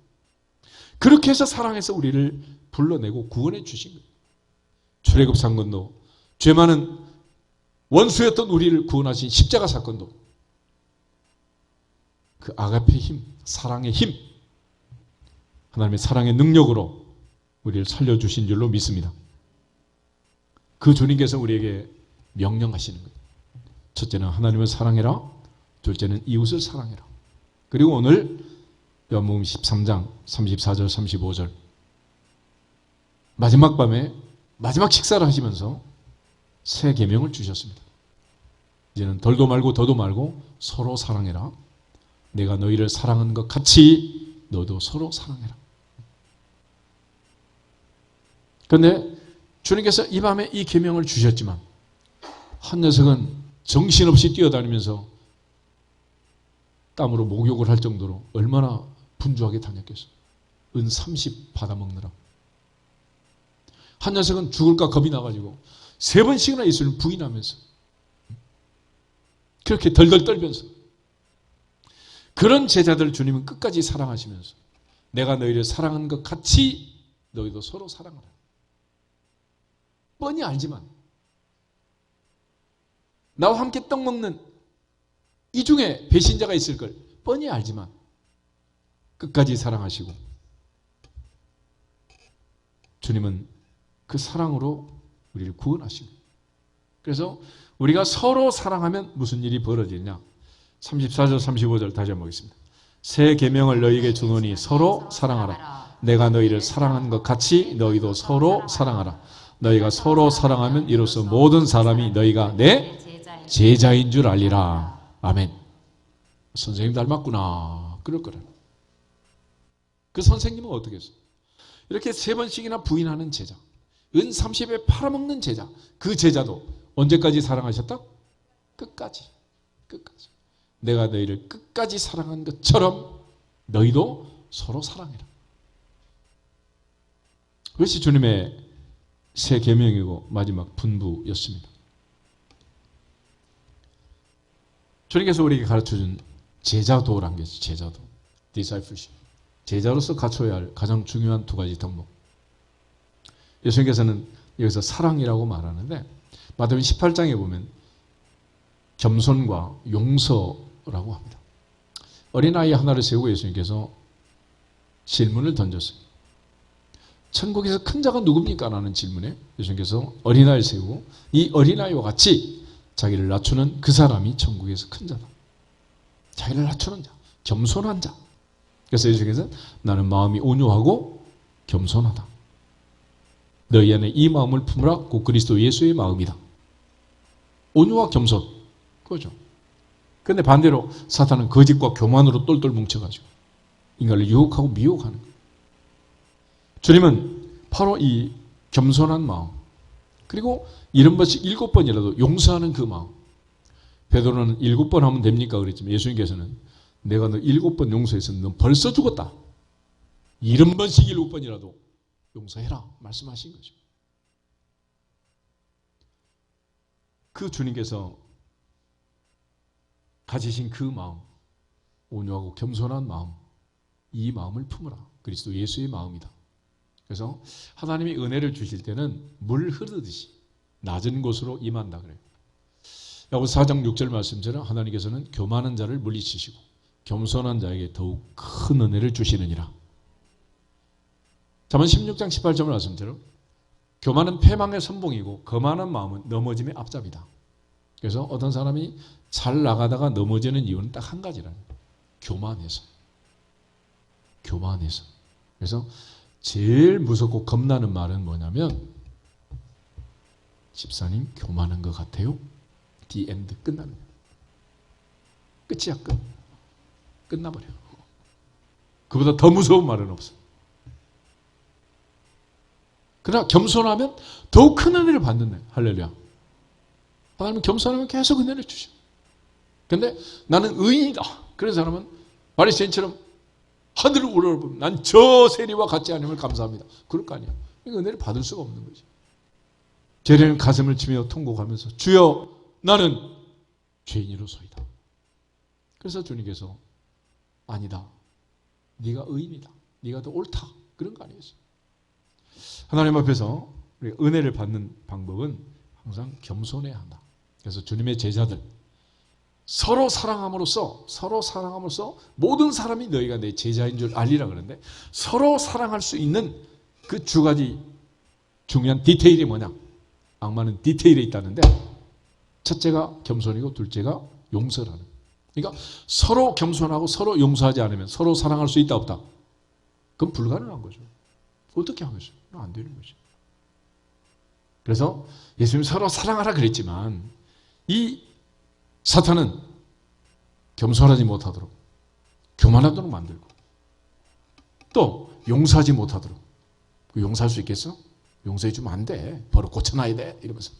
A: 그렇게 해서 사랑해서 우리를 불러내고 구원해 주신 거예요. 출애굽 사건도, 죄 많은 원수였던 우리를 구원하신 십자가 사건도 그 아가페 힘, 사랑의 힘, 하나님의 사랑의 능력으로 우리를 살려주신 줄로 믿습니다. 그 주님께서 우리에게 명령하시는 거예요. 첫째는 하나님을 사랑해라. 둘째는 이웃을 사랑해라. 그리고 오늘 요한복음 13장 34절 35절 마지막 밤에 마지막 식사를 하시면서 새 계명을 주셨습니다. 이제는 덜도 말고 더도 말고 서로 사랑해라. 내가 너희를 사랑한 것 같이 너도 서로 사랑해라. 그런데 주님께서 이 밤에 이 계명을 주셨지만 한 녀석은 정신없이 뛰어다니면서 땀으로 목욕을 할 정도로 얼마나 분주하게 다녔겠어. 은 30 받아먹느라. 한 녀석은 죽을까 겁이 나가지고 3번씩이나 예수를 부인하면서 그렇게 덜덜 떨면서, 그런 제자들 주님은 끝까지 사랑하시면서 내가 너희를 사랑한 것 같이 너희도 서로 사랑하라. 뻔히 알지만, 나와 함께 떡 먹는 이 중에 배신자가 있을 걸 뻔히 알지만 끝까지 사랑하시고 주님은 그 사랑으로 우리를 구원하시고, 그래서 우리가 서로 사랑하면 무슨 일이 벌어지냐? 34절 35절 다시 한번 보겠습니다. 새 계명을 너희에게 주노니 서로 사랑하라. 내가 너희를 사랑한 것 같이 너희도 서로 사랑하라. 너희가 서로 사랑하면 이로써 모든 사람이 너희가 내 제자인 줄 알리라. 아멘. 선생님 닮았구나. 그럴 거라. 그 선생님은 어떻게 했어요? 이렇게 3번씩이나 부인하는 제자, 은 30에 팔아먹는 제자, 그 제자도 언제까지 사랑하셨다? 끝까지. 끝까지. 내가 너희를 끝까지 사랑한 것처럼 너희도 서로 사랑해라. 그것이 주님의 새 계명이고 마지막 분부였습니다. 주님께서 우리에게 가르쳐준 제자도라는 게 있어요. 제자도. discipleship. 제자로서 갖춰야 할 가장 중요한 2가지 덕목. 예수님께서는 여기서 사랑이라고 말하는데 마태복음 18장에 보면 겸손과 용서라고 합니다. 어린아이 하나를 세우고 예수님께서 질문을 던졌어요. 천국에서 큰 자가 누굽니까? 라는 질문에 예수님께서 어린아이를 세우고 이 어린아이와 같이 자기를 낮추는 그 사람이 천국에서 큰 자다. 자기를 낮추는 자, 겸손한 자. 그래서 예수님께서 나는 마음이 온유하고 겸손하다. 너희 안에 이 마음을 품으라. 곧 그리스도 예수의 마음이다. 온유와 겸손. 그거죠. 그런데 반대로 사탄은 거짓과 교만으로 똘똘 뭉쳐가지고 인간을 유혹하고 미혹하는 거예요. 주님은 바로 이 겸손한 마음, 그리고 70번씩 7번이라도 용서하는 그 마음. 베드로는 7번 하면 됩니까? 그랬지만 예수님께서는 내가 너 7번 용서했으면 넌 벌써 죽었다. 70번씩 7번이라도 용서해라 말씀하신 거죠. 그 주님께서 가지신 그 마음, 온유하고 겸손한 마음, 이 마음을 품으라. 그리스도 예수의 마음이다. 그래서 하나님이 은혜를 주실 때는 물 흐르듯이 낮은 곳으로 임한다 그래요. 야고보서 4장 6절 말씀처럼 하나님께서는 교만한 자를 물리치시고 겸손한 자에게 더욱 큰 은혜를 주시느니라. 잠언 16장 18절 말씀처럼 교만은 패망의 선봉이고 거만한 마음은 넘어짐의 앞잡이다. 그래서 어떤 사람이 잘 나가다가 넘어지는 이유는 딱 한 가지라는 거예요. 교만해서. 교만해서. 그래서 제일 무섭고 겁나는 말은 뭐냐면 집사님 교만한 것 같아요? The end. 끝나는 거예요. 끝이야. 끝. 끝나버려. 그보다 더 무서운 말은 없어. 그러나 겸손하면 더욱 큰 은혜를 받는다. 할렐루야. 하나님은 겸손하면 계속 은혜를 주셔. 근데 나는 의인이다. 그런 사람은 바리새인처럼 하늘을 우러러보면 난 저 세리와 같지 않음을 감사합니다. 그럴 거 아니야. 은혜를 받을 수가 없는 거지. 죄인은 가슴을 치며 통곡하면서 주여 나는 죄인이로소이다. 그래서 주님께서 아니다. 네가 의인이다. 네가 더 옳다. 그런 거 아니겠어요. 하나님 앞에서 우리가 은혜를 받는 방법은 항상 겸손해야 한다. 그래서 주님의 제자들 서로 사랑함으로써 모든 사람이 너희가 내 제자인 줄 알리라 그러는데 서로 사랑할 수 있는 그 2가지 중요한 디테일이 뭐냐? 악마는 디테일에 있다는데 첫째가 겸손이고 둘째가 용서라는. 그러니까 서로 겸손하고 서로 용서하지 않으면 서로 사랑할 수 있다 없다? 그건 불가능한 거죠. 어떻게 하겠어요? 안 되는 거죠. 그래서 예수님이 서로 사랑하라 그랬지만 이 사탄은 겸손하지 못하도록 교만하도록 만들고 또 용서하지 못하도록 용서할 수 있겠어? 용서해 주면 안 돼. 버릇 고쳐놔야 돼. 이러면서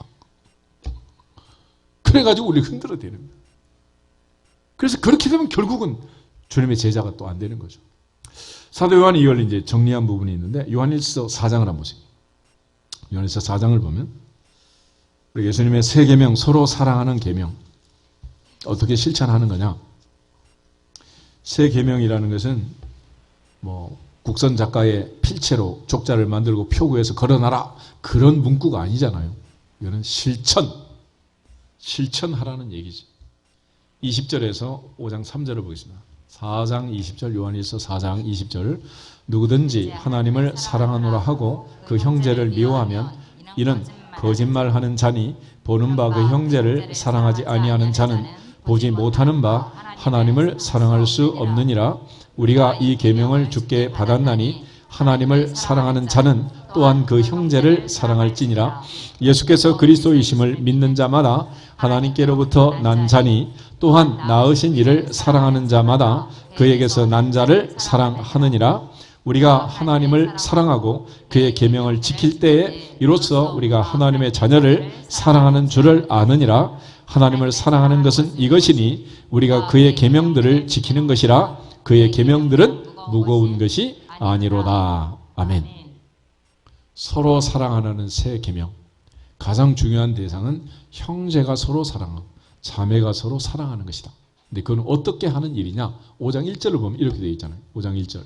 A: 그래가지고 우리 흔들어대는 거예요. 그래서 그렇게 되면 결국은 주님의 제자가 또 안 되는 거죠. 사도 요한이 이걸 이제 정리한 부분이 있는데 요한일서 4장을 한번 보세요. 요한일서 4장을 보면 우리 예수님의 새 계명, 서로 사랑하는 계명 어떻게 실천하는 거냐? 새 계명이라는 것은 뭐 국선 작가의 필체로 족자를 만들고 표구해서 걸어놔라 그런 문구가 아니잖아요. 이거는 실천하라는 얘기지. 20절에서 5장 3절을 보겠습니다. 4장 20절 요한일서 4장 20절 누구든지 하나님을 사랑하노라 하고 그 형제를 미워하면 이는 거짓말하는 자니 보는 바 그 형제를 사랑하지 아니하는 자는 보지 못하는 바 하나님을 사랑할 수 없느니라. 우리가 이 계명을 주께 받았나니 하나님을 사랑하는 자는 또한 그 형제를 사랑할지니라. 예수께서 그리스도이심을 믿는 자마다 하나님께로부터 난 자니 또한 낳으신 이를 사랑하는 자마다 그에게서 난 자를 사랑하느니라. 우리가 하나님을 사랑하고 그의 계명을 지킬 때에 이로써 우리가 하나님의 자녀를 사랑하는 줄을 아느니라. 하나님을 사랑하는 것은 이것이니 우리가 그의 계명들을 지키는 것이라. 그의 계명들은 무거운 것이 아니로다. 아멘. 서로 사랑하라는 새 계명. 가장 중요한 대상은 형제가 서로 사랑하고 자매가 서로 사랑하는 것이다. 근데 그건 어떻게 하는 일이냐? 5장 1절을 보면 이렇게 되어 있잖아요. 5장 1절.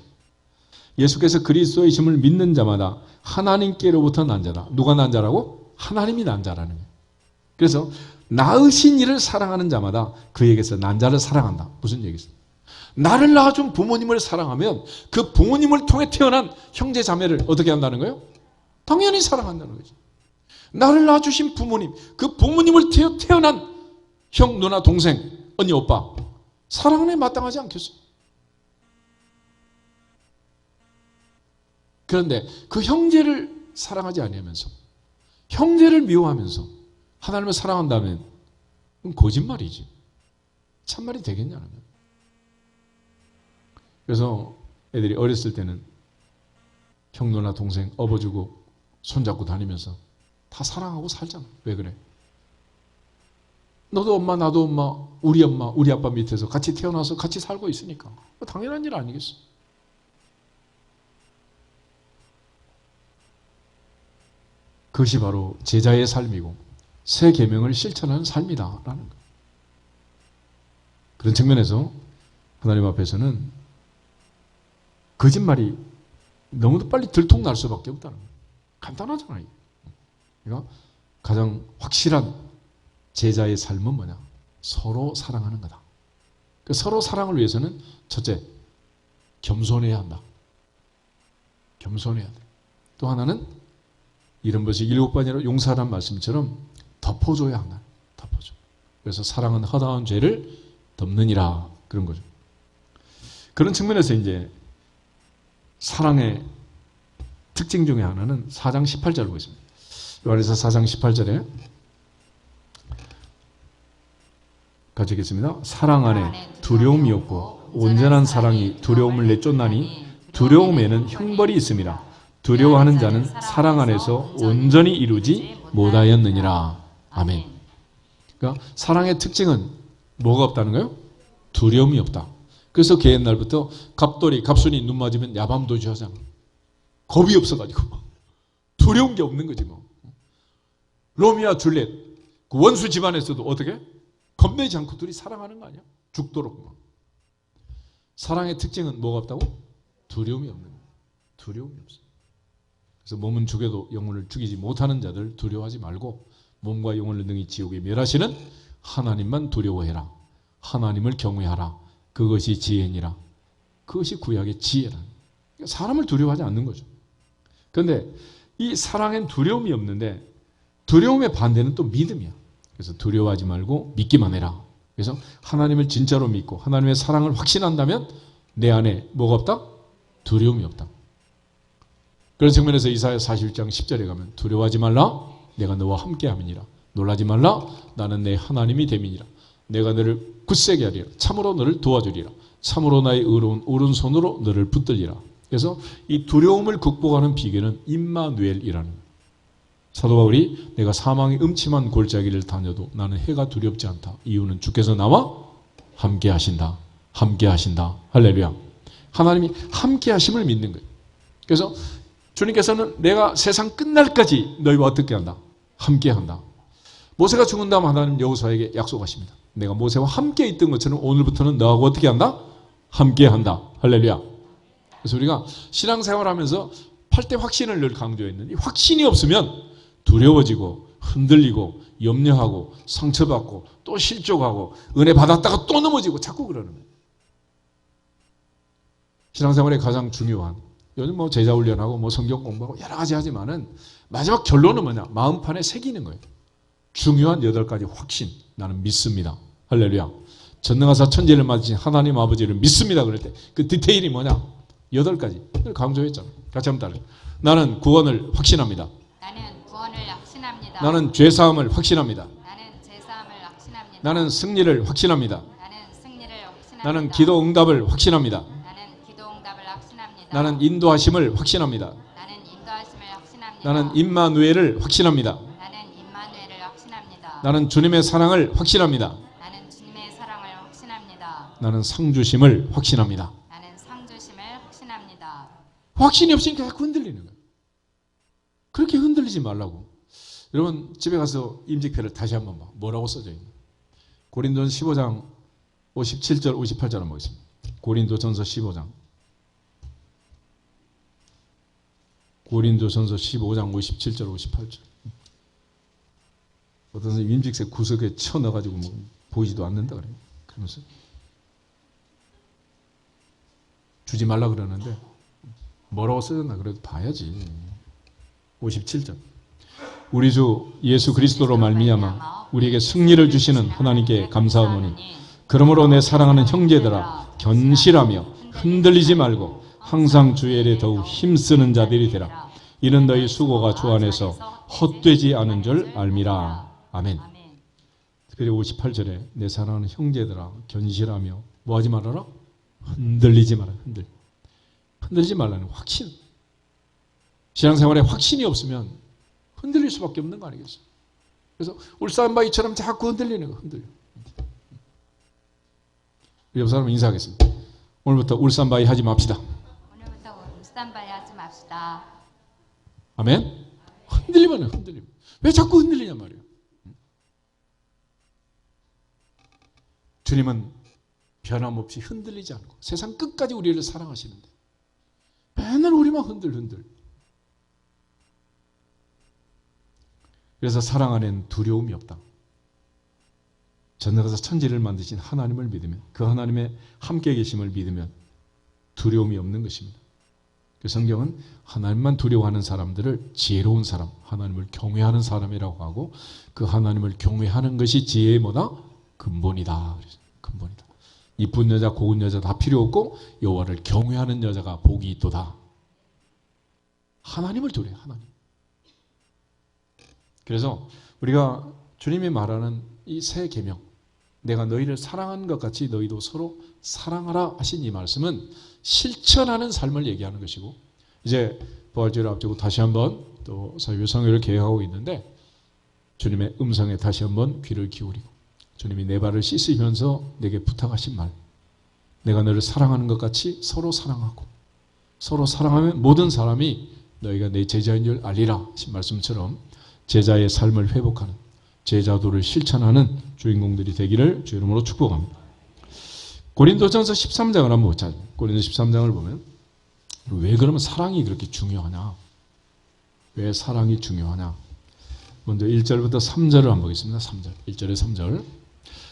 A: 예수께서 그리스도의 심을 믿는 자마다 하나님께로부터 난 자다. 누가 난 자라고? 하나님이 난 자라는 거예요. 그래서 낳으신 이를 사랑하는 자마다 그에게서 난 자를 사랑한다. 무슨 얘기겠어요? 나를 낳아준 부모님을 사랑하면 그 부모님을 통해 태어난 형제 자매를 어떻게 한다는 거예요? 당연히 사랑한다는 거죠. 나를 낳아주신 부모님, 그 부모님을 태어난 형, 누나, 동생, 언니, 오빠 사랑에 마땅하지 않겠어요? 그런데 그 형제를 사랑하지 아니하면서 형제를 미워하면서 하나님을 사랑한다면 그건 거짓말이지. 참말이 되겠냐는 거예요. 그래서 애들이 어렸을 때는 형, 누나, 동생 업어주고 손잡고 다니면서 다 사랑하고 살잖아. 왜 그래? 너도 엄마, 나도 엄마, 우리 아빠 밑에서 같이 태어나서 같이 살고 있으니까. 당연한 일 아니겠어? 그것이 바로 제자의 삶이고 새 계명을 실천하는 삶이다라는 거예요. 그런 측면에서 하나님 앞에서는 거짓말이 너무도 빨리 들통날 수밖에 없다는 거예요. 간단하잖아요. 그러니까 가장 확실한 제자의 삶은 뭐냐? 서로 사랑하는 거다. 그 서로 사랑을 위해서는 첫째, 겸손해야 한다. 겸손해야 돼. 또 하나는 이런 것이 7번이라 용서하라는 말씀처럼 덮어줘야 한다. 덮어줘. 그래서 사랑은 허다한 죄를 덮느니라. 그런 거죠. 그런 측면에서 이제 사랑의 특징 중에 하나는 4장 18절을 보겠습니다. 요한에서 4장 18절에 같이 읽겠습니다. 사랑 안에 두려움이 없고 온전한 사랑이 두려움을 내쫓나니 두려움에는 형벌이 있음이라. 두려워하는 자는 사랑 안에서 온전히 이루지 못하였느니라. 아멘. 그러니까 사랑의 특징은 뭐가 없다는 거예요? 두려움이 없다. 그래서 개옛날부터 갑돌이, 갑순이 눈 맞으면 야밤도주하잖아. 겁이 없어가지고 두려운 게 없는 거지 뭐. 로미오와 줄리엣 그 원수 집안에서도 어떻게? 겁내지 않고 둘이 사랑하는 거 아니야? 죽도록 뭐. 사랑의 특징은 뭐가 없다고? 두려움이 없는 거야. 두려움이 없어. 그래서 몸은 죽여도 영혼을 죽이지 못하는 자들 두려워하지 말고 몸과 영혼을 능히 지옥에 멸하시는 하나님만 두려워해라. 하나님을 경외하라. 그것이 지혜니라. 그것이 구약의 지혜라. 사람을 두려워하지 않는 거죠. 그런데 이 사랑엔 두려움이 없는데 두려움의 반대는 또 믿음이야. 그래서 두려워하지 말고 믿기만 해라. 그래서 하나님을 진짜로 믿고 하나님의 사랑을 확신한다면 내 안에 뭐가 없다? 두려움이 없다. 그런 측면에서 이사야 41장 10절에 가면 두려워하지 말라. 내가 너와 함께함이니라. 놀라지 말라. 나는 내 하나님이 됨이니라. 내가 너를 굳세게 하리라. 참으로 너를 도와주리라. 참으로 나의 의로운 오른손으로 너를 붙들리라. 그래서 이 두려움을 극복하는 비결은 임마누엘이라는 거예요. 사도 바울이 내가 사망의 음침한 골짜기를 다녀도 나는 해가 두렵지 않다. 이유는 주께서 나와 함께 하신다. 함께 하신다. 할렐루야. 하나님이 함께 하심을 믿는 거예요. 그래서 주님께서는 내가 세상 끝날까지 너희와 어떻게 한다? 함께 한다. 모세가 죽은 다음 하나님 여호수아에게 약속하십니다. 내가 모세와 함께 있던 것처럼 오늘부터는 너하고 어떻게 한다? 함께 한다. 할렐루야. 그래서 우리가 신앙생활하면서 8대 확신을 늘 강조했는데 확신이 없으면 두려워지고 흔들리고 염려하고 상처받고 또 실족하고 은혜 받았다가 또 넘어지고 자꾸 그러는 거예요. 신앙생활의 가장 중요한 요즘 뭐 제자훈련하고 뭐 성경 공부하고 여러 가지 하지만은 마지막 결론은 뭐냐? 마음판에 새기는 거예요. 중요한 8가지 확신. 나는 믿습니다. 할렐루야. 전능하사 천지를 만드신 하나님 아버지를 믿습니다. 그럴 때 그 디테일이 뭐냐? 8가지. 강조했잖아. 같이 한번 따라해. 나는 구원을 확신합니다.
B: 나는 구원을 확신합니다.
A: 나는 죄사함을 확신합니다.
B: 나는 죄사함을 확신합니다.
A: 나는 승리를 확신합니다.
B: 나는 승리를 확신합니다.
A: 나는 기도 응답을 확신합니다.
B: 나는 기도 응답을 확신합니다.
A: 나는 인도하심을 확신합니다.
B: 나는 인도하심을 확신합니다.
A: 나는 임마누엘을 확신합니다.
B: 나는 임마누엘을 확신합니다.
A: 나는 주님의 사랑을 확신합니다.
B: 나는 주님의 사랑을 확신합니다.
A: 나는 상 주심을 확신합니다.
B: 나는 상 주심을 확신합니다.
A: 확신이 없으니까 자꾸 흔들리는 거예요. 그렇게 흔들리지 말라고. 여러분 집에 가서 임직표를 다시 한번 봐. 뭐라고 써져 있나? 고린도전 15장 57절 58절 한번 보겠습니다. 고린도전서 15장 고린도전서 15장 57절 58절. 어떤 사람이 임직세 구석에 쳐넣어가지고 뭐 보이지도 않는다 그래요. 그러면서 주지 말라 그러는데 뭐라고 써졌나 그래도 봐야지. 57절. 우리 주 예수 그리스도로 말미암아 우리에게 승리를 주시는 하나님께 감사하노니 그러므로 내 사랑하는 형제들아 견실하며 흔들리지 말고 항상 주의 일에 더욱 힘쓰는 자들이 되라. 이는 너희 수고가 주 안에서 헛되지 않은 줄 알미라. 아멘. 특별히 58절에 내 사랑하는 형제들아 견실하며 뭐하지 말아라? 흔들리지 마라. 흔들리지 말라는 확신. 신앙생활에 확신이 없으면 흔들릴 수밖에 없는 거 아니겠어요? 그래서 울산바위처럼 자꾸 흔들리는 거 흔들려. 옆 사람 인사하겠습니다. 오늘부터 울산바위 하지 맙시다.
B: 오늘부터 울산바위 하지 맙시다.
A: 아멘? 흔들리면 흔들리면. 왜 자꾸 흔들리냐 말이에요. 주님은 변함없이 흔들리지 않고 세상 끝까지 우리를 사랑하시는데 맨날 우리만 흔들. 그래서 사랑 안에는 두려움이 없다. 전능하사 천지를 만드신 하나님을 믿으면 그 하나님의 함께 계심을 믿으면 두려움이 없는 것입니다. 그 성경은 하나님만 두려워하는 사람들을 지혜로운 사람, 하나님을 경외하는 사람이라고 하고 그 하나님을 경외하는 것이 지혜의 뭐다? 근본이다. 근본이다. 이쁜 여자, 고운 여자 다 필요 없고 여호와를 경외하는 여자가 복이 있도다. 하나님을 두려워. 하나님. 그래서 우리가 주님이 말하는 이 새 계명, 내가 너희를 사랑한 것 같이 너희도 서로 사랑하라 하신 이 말씀은 실천하는 삶을 얘기하는 것이고, 이제 부활절을 앞두고 다시 한번 또 사유성회를 계획하고 있는데 주님의 음성에 다시 한번 귀를 기울이고 주님이 내 발을 씻으면서 내게 부탁하신 말, 내가 너를 사랑하는 것 같이 서로 사랑하고 서로 사랑하면 모든 사람이 너희가 내 제자인 줄 알리라 하신 말씀처럼 제자의 삶을 회복하는, 제자도를 실천하는 주인공들이 되기를 주 이름으로 축복합니다. 고린도전서 13장을 한번 보자. 고린도 13장을 보면 왜 그러면 사랑이 그렇게 중요하냐? 왜 사랑이 중요하냐? 먼저 1절부터 3절을 한번 보겠습니다. 3절. 1절에 3절.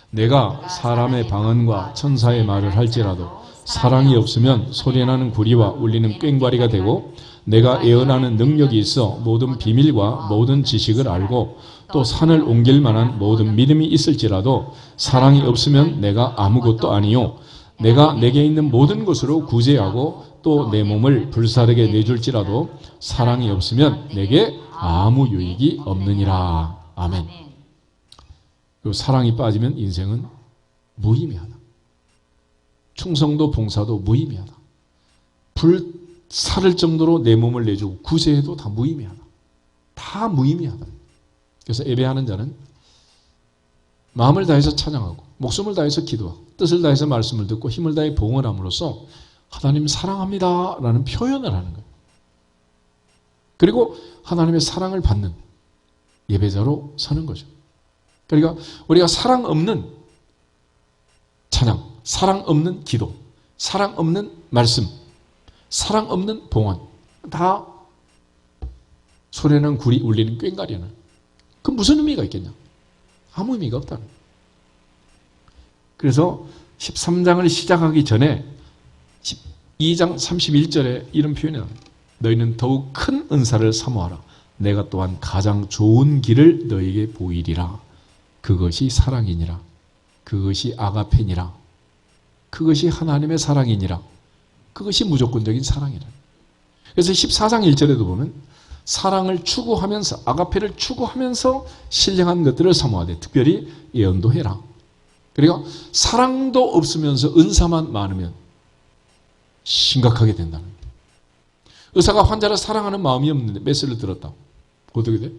A: 내가 사람의 방언과 천사의 말을 할지라도 사랑이 없으면 소리나는 구리와 울리는 꽹과리가 되고, 내가 예언하는 능력이 있어 모든 비밀과 모든 지식을 알고 또 산을 옮길 만한 모든 믿음이 있을지라도 사랑이 없으면 내가 아무것도 아니요 내가 내게 있는 모든 것으로 구제하고 또 내 몸을 불사르게 내줄지라도 사랑이 없으면 내게 아무 유익이 없느니라. 아멘. 그 사랑이 빠지면 인생은 무의미하다. 충성도 봉사도 무의미하다. 불사를 정도로 내 몸을 내주고 구제해도 다 무의미하다. 다 무의미하다. 그래서 예배하는 자는 마음을 다해서 찬양하고 목숨을 다해서 기도하고 뜻을 다해서 말씀을 듣고 힘을 다해 봉헌함으로써 하나님 사랑합니다 라는 표현을 하는 거예요. 그리고 하나님의 사랑을 받는 예배자로 서는 거죠. 그러니까 우리가 사랑 없는 찬양, 사랑 없는 기도, 사랑 없는 말씀, 사랑 없는 봉헌, 다 소리는 구리 울리는 꽹과리는, 그 무슨 의미가 있겠냐? 아무 의미가 없다는 거예요. 그래서 13장을 시작하기 전에 12장 31절에 이런 표현이 나옵니다. 너희는 더욱 큰 은사를 사모하라. 내가 또한 가장 좋은 길을 너희에게 보이리라. 그것이 사랑이니라. 그것이 아가페니라. 그것이 하나님의 사랑이니라. 그것이 무조건적인 사랑이라. 그래서 14장 1절에도 보면 사랑을 추구하면서, 아가페를 추구하면서 신령한 것들을 사모하되 특별히 예언도 해라. 그러니까 사랑도 없으면서 은사만 많으면 심각하게 된다는 거예요. 의사가 환자를 사랑하는 마음이 없는데 메스를 들었다. 어떻게 돼?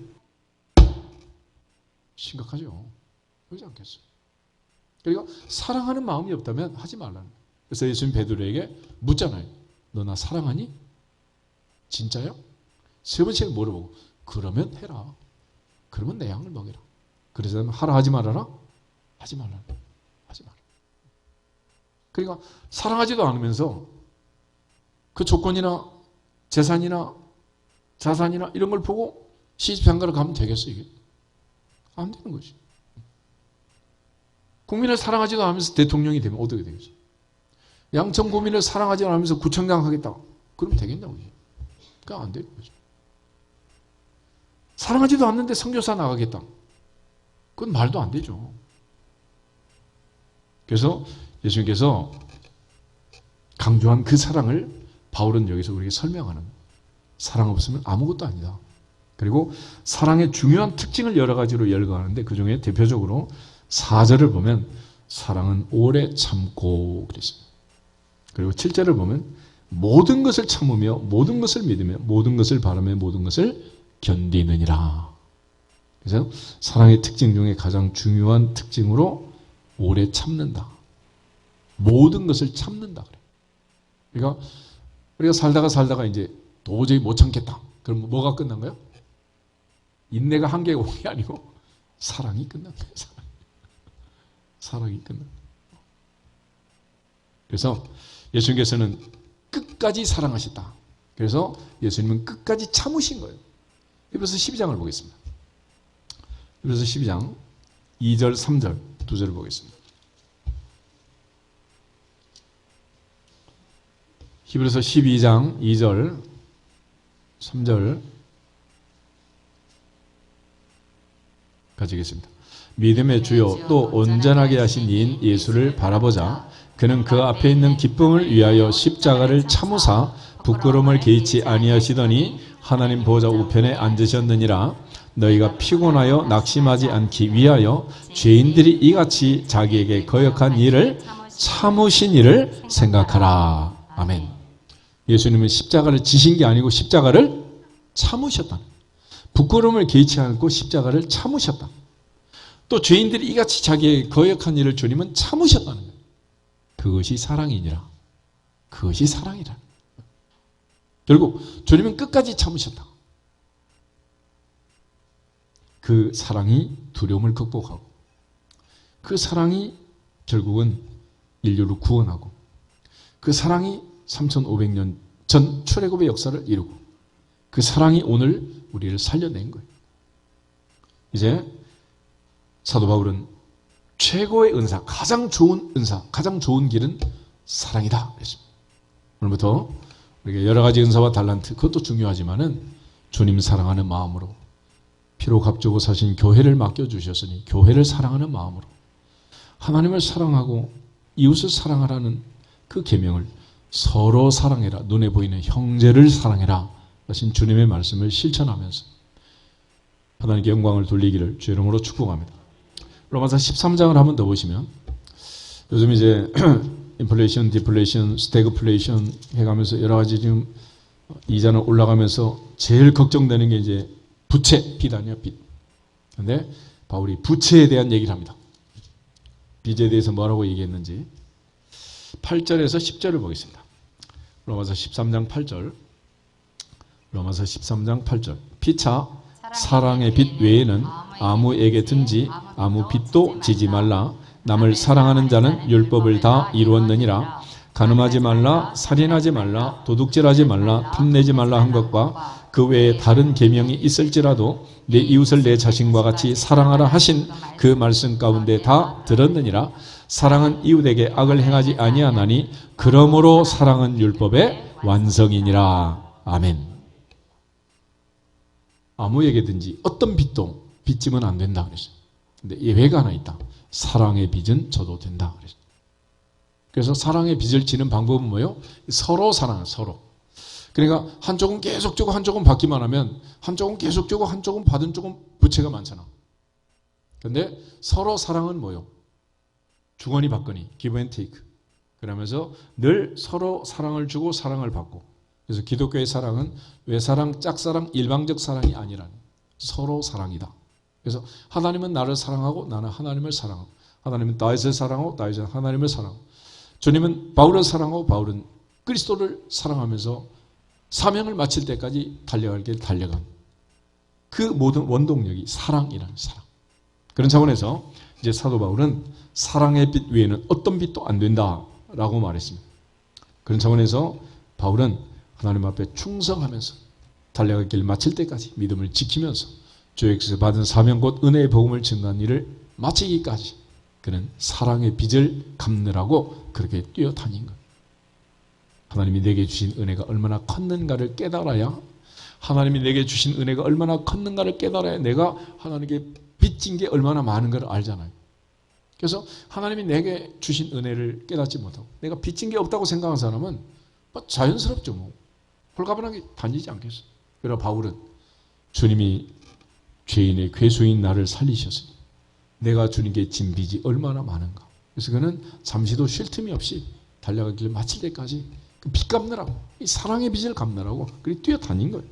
A: 심각하죠. 그렇지 않겠어요? 그러니까 사랑하는 마음이 없다면 하지 말라는 거예요. 그래서 예수님 베드로에게 묻잖아요. 너 나 사랑하니? 진짜요? 세 번째는 물어보고 그러면 해라. 그러면 내 양을 먹여라. 그래서 하라 하지 말아라? 하지 말라는 거예요. 하지 마라. 그러니까 사랑하지도 않으면서 그 조건이나 재산이나 자산이나 이런 걸 보고 시집장가를 가면 되겠어 이게? 안 되는 거지. 국민을 사랑하지도 않으면서 대통령이 되면 어떻게 되겠어? 양천 구민을 사랑하지 않으면서 구청장 하겠다. 그럼 되겠냐고. 그러니까 안 되는 거죠. 사랑하지도 않는데 선교사 나가겠다. 그건 말도 안 되죠. 그래서 예수님께서 강조한 그 사랑을 바울은 여기서 우리에게 설명하는, 사랑 없으면 아무것도 아니다. 그리고 사랑의 중요한 특징을 여러 가지로 열거하는데 그 중에 대표적으로 4절을 보면 사랑은 오래 참고 그랬습니다. 그리고 7절을 보면 모든 것을 참으며 모든 것을 믿으며 모든 것을 바라며 모든 것을 견디느니라. 그래서 사랑의 특징 중에 가장 중요한 특징으로 오래 참는다. 모든 것을 참는다. 그러니까 우리가 살다가 이제 도저히 못 참겠다. 그럼 뭐가 끝난 거예요? 인내가 한계가 온 게 아니고 사랑이 끝난 거예요. 사랑이 끝난 거예요. 그래서 예수님께서는 끝까지 사랑하셨다. 그래서 예수님은 끝까지 참으신 거예요. 히브리서 12장을 보겠습니다. 히브리서 12장 2절, 3절 두 절을 보겠습니다. 히브리서 12장 2절, 3절 가지겠습니다. 믿음의 주요 또 온전하게 하신 이인 예수를 바라보자. 그는 그 앞에 있는 기쁨을 위하여 십자가를 참으사 부끄러움을 개의치 아니하시더니 하나님 보좌 우편에 앉으셨느니라. 너희가 피곤하여 낙심하지 않기 위하여 죄인들이 이같이 자기에게 거역한 일을 참으신 일을 생각하라. 아멘. 예수님은 십자가를 지신 게 아니고 십자가를 참으셨다. 부끄러움을 개의치 않고 십자가를 참으셨다. 또 죄인들이 이같이 자기에게 거역한 일을 주님은 참으셨다는 거예요. 그것이 사랑이니라. 그것이 사랑이라. 결국 주님은 끝까지 참으셨다. 그 사랑이 두려움을 극복하고 그 사랑이 결국은 인류를 구원하고 그 사랑이 3500년 전 출애굽의 역사를 이루고 그 사랑이 오늘 우리를 살려낸 거예요. 이제 사도 바울은 최고의 은사, 가장 좋은 은사, 가장 좋은 길은 사랑이다 그랬습니다. 오늘부터 우리가 여러 가지 은사와 달란트, 그것도 중요하지만은 주님 사랑하는 마음으로 피로 값주고 사신 교회를 맡겨주셨으니 교회를 사랑하는 마음으로 하나님을 사랑하고 이웃을 사랑하라는 그 계명을 서로 사랑해라. 눈에 보이는 형제를 사랑해라. 하신 주님의 말씀을 실천하면서 하나님께 영광을 돌리기를 주의 이름으로 축복합니다. 로마서 13장을 한번 더 보시면 요즘 이제 인플레이션, 디플레이션, 스태그플레이션 해가면서 여러 가지 지금 이자는 올라가면서 제일 걱정되는 게 이제 부채, 빚 아니야, 빚. 근데 바울이 부채에 대한 얘기를 합니다. 빚에 대해서 뭐라고 얘기했는지 8절에서 10절을 보겠습니다. 로마서 13장 8절. 로마서 13장 8절. 피차 사랑의 빚 외에는 아무에게든지 아무 빚도 지지 말라. 남을 사랑하는 자는 율법을 다 이루었느니라. 간음하지 말라, 살인하지 말라, 도둑질하지 말라, 탐내지 말라 한 것과 그 외에 다른 계명이 있을지라도 내 이웃을 내 자신과 같이 사랑하라 하신 그 말씀 가운데 다 들었느니라. 사랑은 이웃에게 악을 행하지 아니하나니 그러므로 사랑은 율법의 완성이니라. 아멘. 아무에게든지 어떤 빚도 빚지면 안 된다 그랬어요. 근데 예외가 하나 있다. 사랑의 빚은 져도 된다 그랬어요. 그래서 사랑의 빚을 지는 방법은 뭐예요? 서로 사랑을 서로. 그러니까 한쪽은 계속 주고 한쪽은 받기만 하면 한쪽은 계속 주고 한쪽은 받은 쪽은 부채가 많잖아. 근데 서로 사랑은 뭐예요? 주거니 받거니, give and take. 그러면서 늘 서로 사랑을 주고 사랑을 받고 그래서 기독교의 사랑은 외사랑, 짝사랑, 일방적 사랑이 아니라는 서로 사랑이다. 그래서 하나님은 나를 사랑하고 나는 하나님을 사랑하고, 하나님은 다윗을 사랑하고 다윗은 하나님을 사랑하고, 주님은 바울을 사랑하고 바울은 그리스도를 사랑하면서 사명을 마칠 때까지 달려갈 길 달려간 그 모든 원동력이 사랑이라는 사랑. 그런 차원에서 이제 사도 바울은 사랑의 빛 외에는 어떤 빛도 안 된다라고 말했습니다. 그런 차원에서 바울은 하나님 앞에 충성하면서 달려갈 길 마칠 때까지 믿음을 지키면서 주에게서 받은 사명 곧 은혜의 복음을 증거한 일을 마치기까지 그는 사랑의 빛을 갚느라고 그렇게 뛰어다닌 거예요. 하나님이 내게 주신 은혜가 얼마나 컸는가를 깨달아야, 하나님이 내게 주신 은혜가 얼마나 컸는가를 깨달아야 내가 하나님께 빚진 게 얼마나 많은 걸 알잖아요. 그래서 하나님이 내게 주신 은혜를 깨닫지 못하고 내가 빚진 게 없다고 생각하는 사람은 뭐 자연스럽죠. 뭐 홀가분하게 다니지 않겠어요. 그러나 바울은 주님이 죄인의 괴수인 나를 살리셨으니 내가 주님께 진 빚이 얼마나 많은가. 그래서 그는 잠시도 쉴 틈이 없이 달려가기를 마칠 때까지 그 빚 갚느라고, 이 사랑의 빚을 갚느라고 그렇게 뛰어다닌 거예요.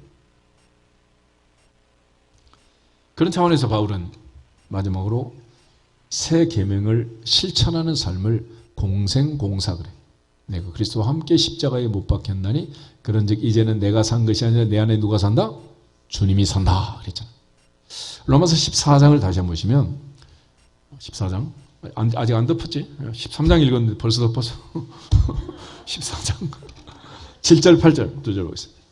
A: 그런 차원에서 바울은 마지막으로 새 계명을 실천하는 삶을 공생공사 그래. 내가 그리스도와 함께 십자가에 못 박혔나니 그런즉 이제는 내가 산 것이 아니라 내 안에 누가 산다? 주님이 산다 그랬잖아요. 로마서 14장을 다시 한번 보시면 14장 아직 안 덮었지? 13장 읽었는데 벌써 덮었어. 14장 7절 8절 두 절 보겠습니다.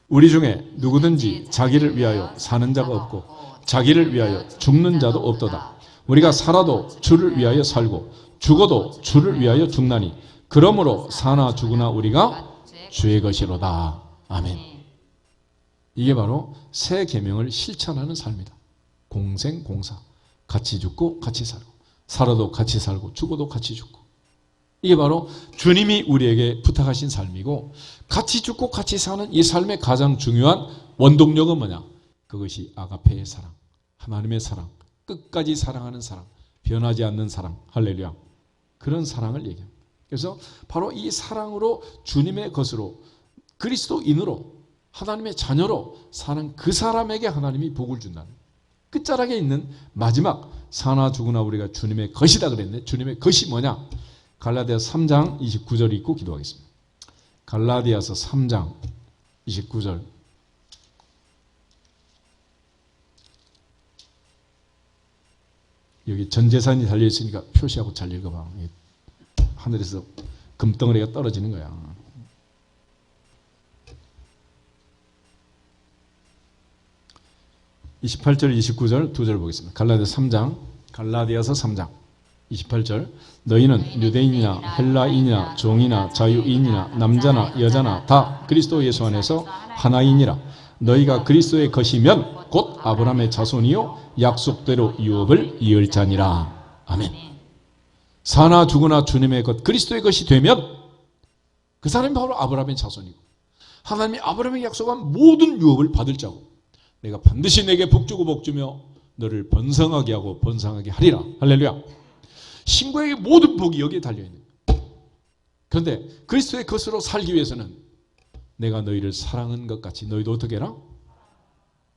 A: 우리 중에 누구든지 자기를 위하여 사는 자가 없고 자기를 위하여 죽는 자도 없도다. 우리가 살아도 주를 위하여 살고 죽어도 주를 위하여 죽나니 그러므로 사나 죽으나 우리가 주의 것이로다. 아멘. 이게 바로 새 계명을 실천하는 삶이다. 공생공사. 같이 죽고 같이 살고, 살아도 같이 살고 죽어도 같이 죽고. 이게 바로 주님이 우리에게 부탁하신 삶이고, 같이 죽고 같이 사는 이 삶의 가장 중요한 원동력은 뭐냐? 그것이 아가페의 사랑, 하나님의 사랑, 끝까지 사랑하는 사랑, 변하지 않는 사랑. 할렐루야. 그런 사랑을 얘기합니다. 그래서 바로 이 사랑으로 주님의 것으로 그리스도인으로 하나님의 자녀로 사는 그 사람에게 하나님이 복을 준다는 끝자락에 있는 마지막 사나 죽으나 우리가 주님의 것이다 그랬네. 주님의 것이 뭐냐? 갈라디아서 3장 29절 읽고 기도하겠습니다. 갈라디아서 3장 29절. 여기 전 재산이 달려있으니까 표시하고 잘 읽어봐. 하늘에서 금덩어리가 떨어지는 거야. (28절) (29절) 두 절 보겠습니다. 갈라디아서 3장 28절. 너희는 유대인이나 헬라인이나 종이나 자유인이나 남자나 여자나 다 그리스도 예수 안에서 하나이니라. 너희가 그리스도의 것이면 곧 아브라함의 자손이요 약속대로 유업을 이을 자니라. 아멘. 사나 죽으나 주님의 것 그리스도의 것이 되면 그 사람이 바로 아브라함의 자손이고, 하나님이 아브라함에게 약속한 모든 유업을 받을 자고, 내가 반드시 내게 복주고 복주며 너를 번성하게 하고 번성하게 하리라. 할렐루야. 신구에게 모든 복이 여기에 달려있는 거예요. 그런데 그리스도의 것으로 살기 위해서는 내가 너희를 사랑한 것 같이 너희도 어떻게 해라?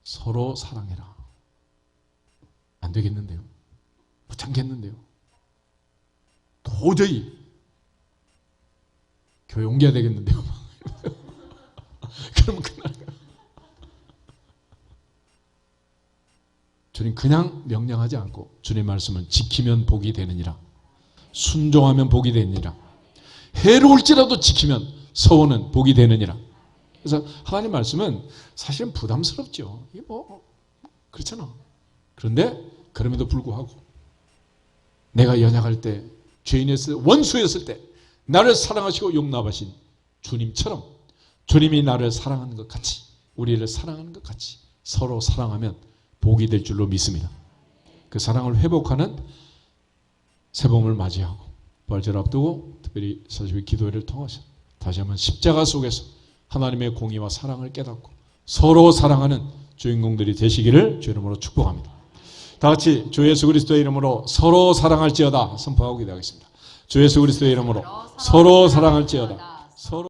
A: 서로 사랑해라. 안 되겠는데요. 못 참겠는데요. 도저히 교회 옮겨야 되겠는데요. 그러면 그날 주님 그냥 명령하지 않고 주님 말씀을 지키면 복이 되느니라. 순종하면 복이 되느니라. 해로울지라도 지키면 서원은 복이 되느니라. 그래서 하나님 말씀은 사실은 부담스럽죠. 이게 뭐 그렇잖아. 그런데 그럼에도 불구하고 내가 연약할 때, 죄인이었을 때, 원수였을 때 나를 사랑하시고 용납하신 주님처럼 주님이 나를 사랑하는 것 같이, 우리를 사랑하는 것 같이 서로 사랑하면 복이 될 줄로 믿습니다. 그 사랑을 회복하는 새봄을 맞이하고 부활절 앞두고 특별히 사실 기도회를 통해서 다시 한번 십자가 속에서 하나님의 공의와 사랑을 깨닫고 서로 사랑하는 주인공들이 되시기를 주 이름으로 축복합니다. 다 같이 주 예수 그리스도의 이름으로 서로 사랑할지어다 선포하고 기도하겠습니다. 주 예수 그리스도의 이름으로 서로 사랑할지어다. 서로